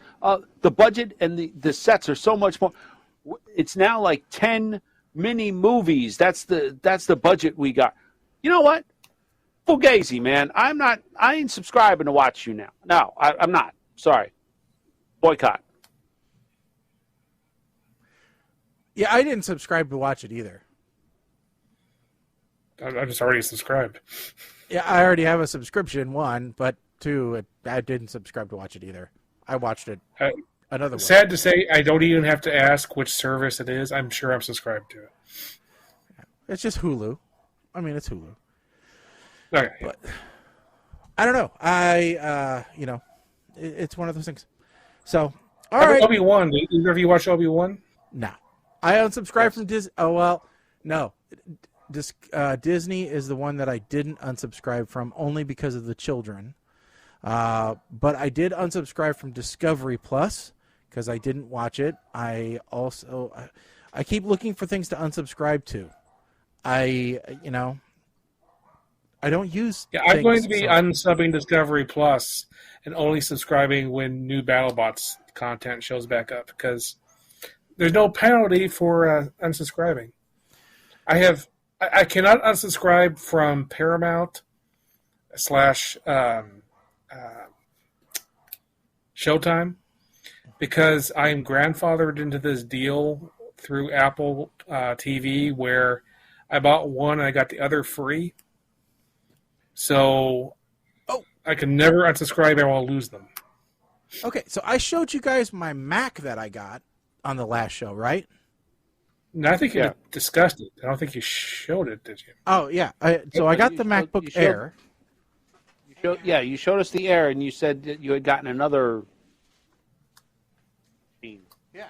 the budget and the sets are so much more. It's now like 10 mini movies. That's the budget we got. You know what? Fugazi, man. I ain't subscribing to watch you now. No, I'm not. Sorry. Boycott. Yeah, I didn't subscribe to watch it either. I just already subscribed. Yeah, I already have a subscription, 1, but 2, I didn't subscribe to watch it either. I watched it. Another one. Sad to say, I don't even have to ask which service it is. I'm sure I'm subscribed to it. It's just Hulu. I mean, it's Hulu. Okay. But I don't know. It's one of those things. So, all right. Obi-Wan. Did either of you watch Obi-Wan? No. I unsubscribed from Disney. Oh, well, no. Disney is the one that I didn't unsubscribe from only because of the children. But I did unsubscribe from Discovery Plus because I didn't watch it. I keep looking for things to unsubscribe to. I don't use. Yeah, I'm going to be unsubbing Discovery Plus and only subscribing when new BattleBots content shows back up because there's no penalty for unsubscribing. I cannot unsubscribe from Paramount / Showtime because I'm grandfathered into this deal through Apple TV where I bought one and I got the other free. So I can never unsubscribe. I will lose them. Okay, so I showed you guys my Mac that I got on the last show, right? No, I think you discussed it. I don't think you showed it, did you? Oh, yeah. I got the MacBook Air. You showed us the Air, and you said that you had gotten another machine. Yeah.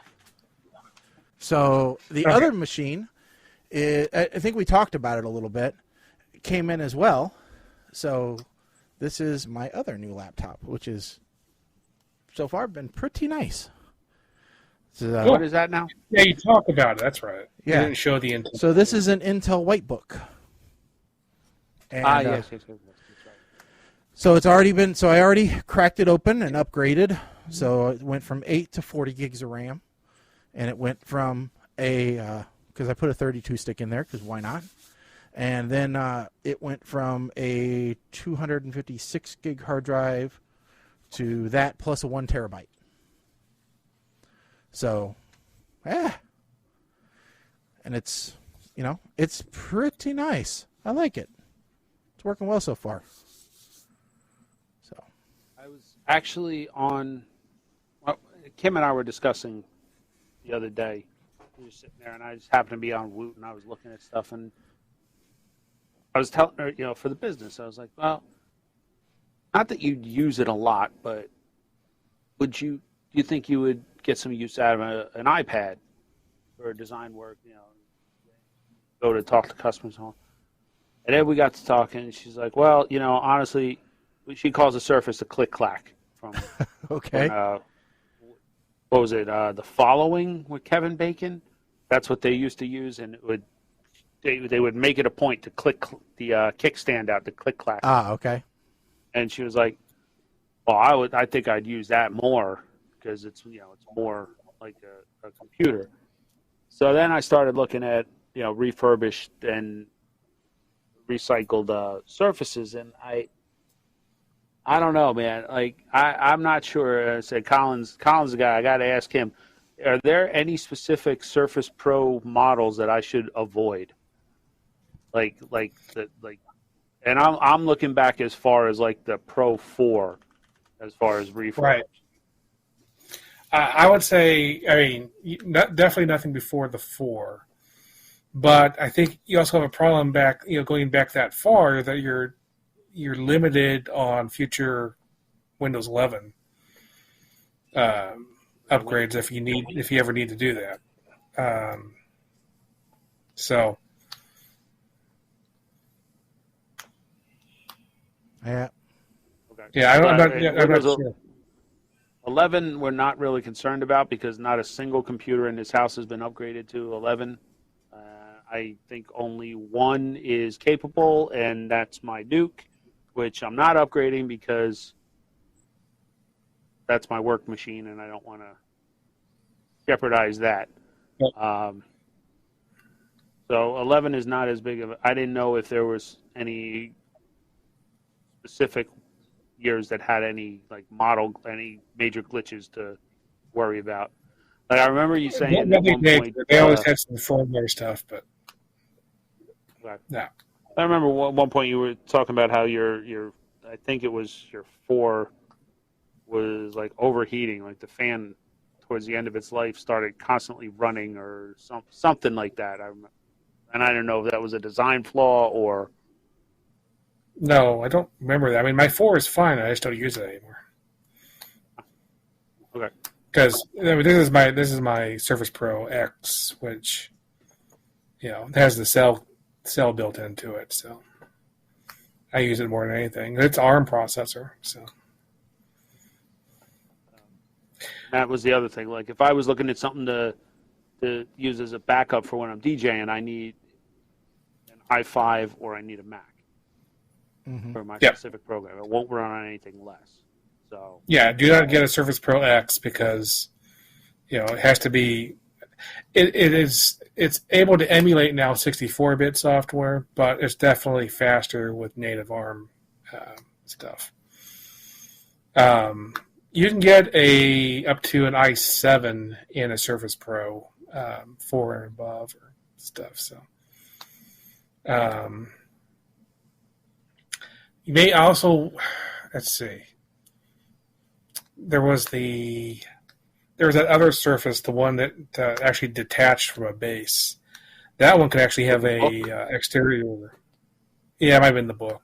So the other machine, I think we talked about it a little bit, came in as well. So this is my other new laptop, which is so far been pretty nice. So, what is that now? Yeah, you talk about it. That's right. Yeah. You didn't show the Intel. So this is an Intel Whitebook. And, yes. That's right. So it's already been. So I already cracked it open and upgraded. So it went from 8 to 40 gigs of RAM, and it went from because I put a 32 stick in there because why not? And then it went from a 256 gig hard drive to that plus a 1 terabyte. So, and it's it's pretty nice. I like it. It's working well so far. So I was actually on. Well, Kim and I were discussing the other day. We were sitting there, and I just happened to be on Woot, and I was looking at stuff, and I was telling her, for the business, I was like, well, not that you'd use it a lot, but do you think you would get some use out of an iPad for design work, go to talk to customers and all. And then we got to talking, and she's like, well, honestly, she calls the Surface a click-clack from okay. What was it? The Following with Kevin Bacon. That's what they used to use, and they would make it a point to click the kickstand out, the click clack. Ah, okay. And she was like, "Well, I think I'd use that more because it's more like a computer." So then I started looking at refurbished and recycled surfaces, and I don't know, man. Like I'm not sure. I said Colin's the guy. I got to ask him. Are there any specific Surface Pro models that I should avoid? And I'm looking back as far as like the Pro 4, as far as refurb. Right. I would say, definitely nothing before the 4. But I think you also have a problem going back that far that you're limited on future Windows 11 upgrades if you ever need to do that. So. Yeah. Okay. Yeah, I'm not sure. 11 we're not really concerned about because not a single computer in this house has been upgraded to 11. I think only one is capable, and that's my Duke, which I'm not upgrading because that's my work machine, and I don't want to jeopardize that. Yep. So 11 is not as big of a... I didn't know if there was any specific years that had any any major glitches to worry about. Like I remember you saying at one point, they always had some firmware stuff, but yeah. I remember at one point you were talking about how your I think it was your 4 was like overheating, like the fan towards the end of its life started constantly running or something like that. And I don't know if that was a design flaw or. No, I don't remember that. I mean, my 4 is fine. I just don't use it anymore. Okay. Because this is my Surface Pro X, which has the cell built into it, so I use it more than anything. It's ARM processor, so. That was the other thing. Like if I was looking at something to use as a backup for when I'm DJing, I need an i5 or I need a Mac for my specific program. It won't run on anything less. So yeah, do not get a Surface Pro X because it has to be. It's able to emulate now 64-bit software, but it's definitely faster with native ARM stuff. You can get up to an i7 in a Surface Pro 4 and above or stuff. So you may also, let's see. There was that other Surface, the one that actually detached from a base. That one could actually have a exterior. Yeah, it might have been the book.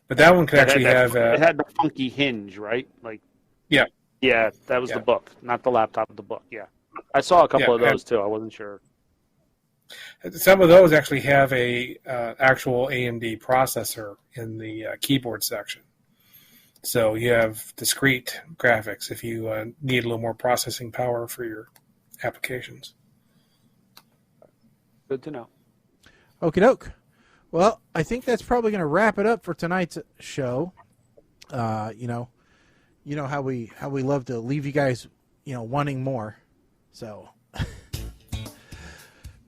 But that one could actually have... it had the funky hinge, right? Yeah. Yeah, that was the book, not the laptop, the book, yeah. I saw a couple of those, too. I wasn't sure. Some of those actually have a actual AMD processor in the keyboard section. So you have discrete graphics if you need a little more processing power for your applications. Good to know. Okie doke. Well, I think that's probably going to wrap it up for tonight's show. You know how we love to leave you guys, wanting more. So, I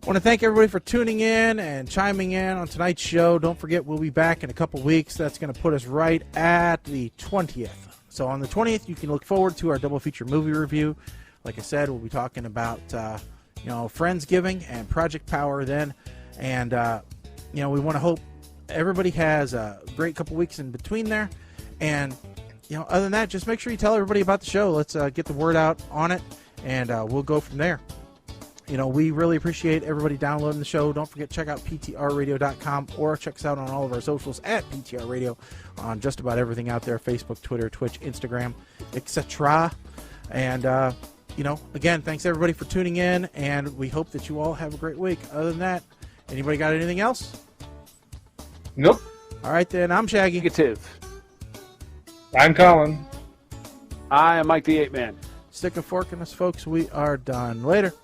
want to thank everybody for tuning in and chiming in on tonight's show. Don't forget, we'll be back in a couple weeks. That's going to put us right at the 20th. So on the 20th, you can look forward to our double feature movie review. Like I said, we'll be talking about Friendsgiving and Project Power then, and we want to hope everybody has a great couple weeks in between there. And other than that, just make sure you tell everybody about the show. Let's get the word out on it, and we'll go from there. We really appreciate everybody downloading the show. Don't forget, check out ptrradio.com or check us out on all of our socials at PTR Radio on just about everything out there: Facebook, Twitter, Twitch, Instagram, etc. And, again, thanks everybody for tuning in, and we hope that you all have a great week. Other than that, anybody got anything else? Nope. All right, then. I'm Shaggy. Negative. I'm Colin. I am Mike the Ape Man. Stick a fork in us, folks. We are done. Later.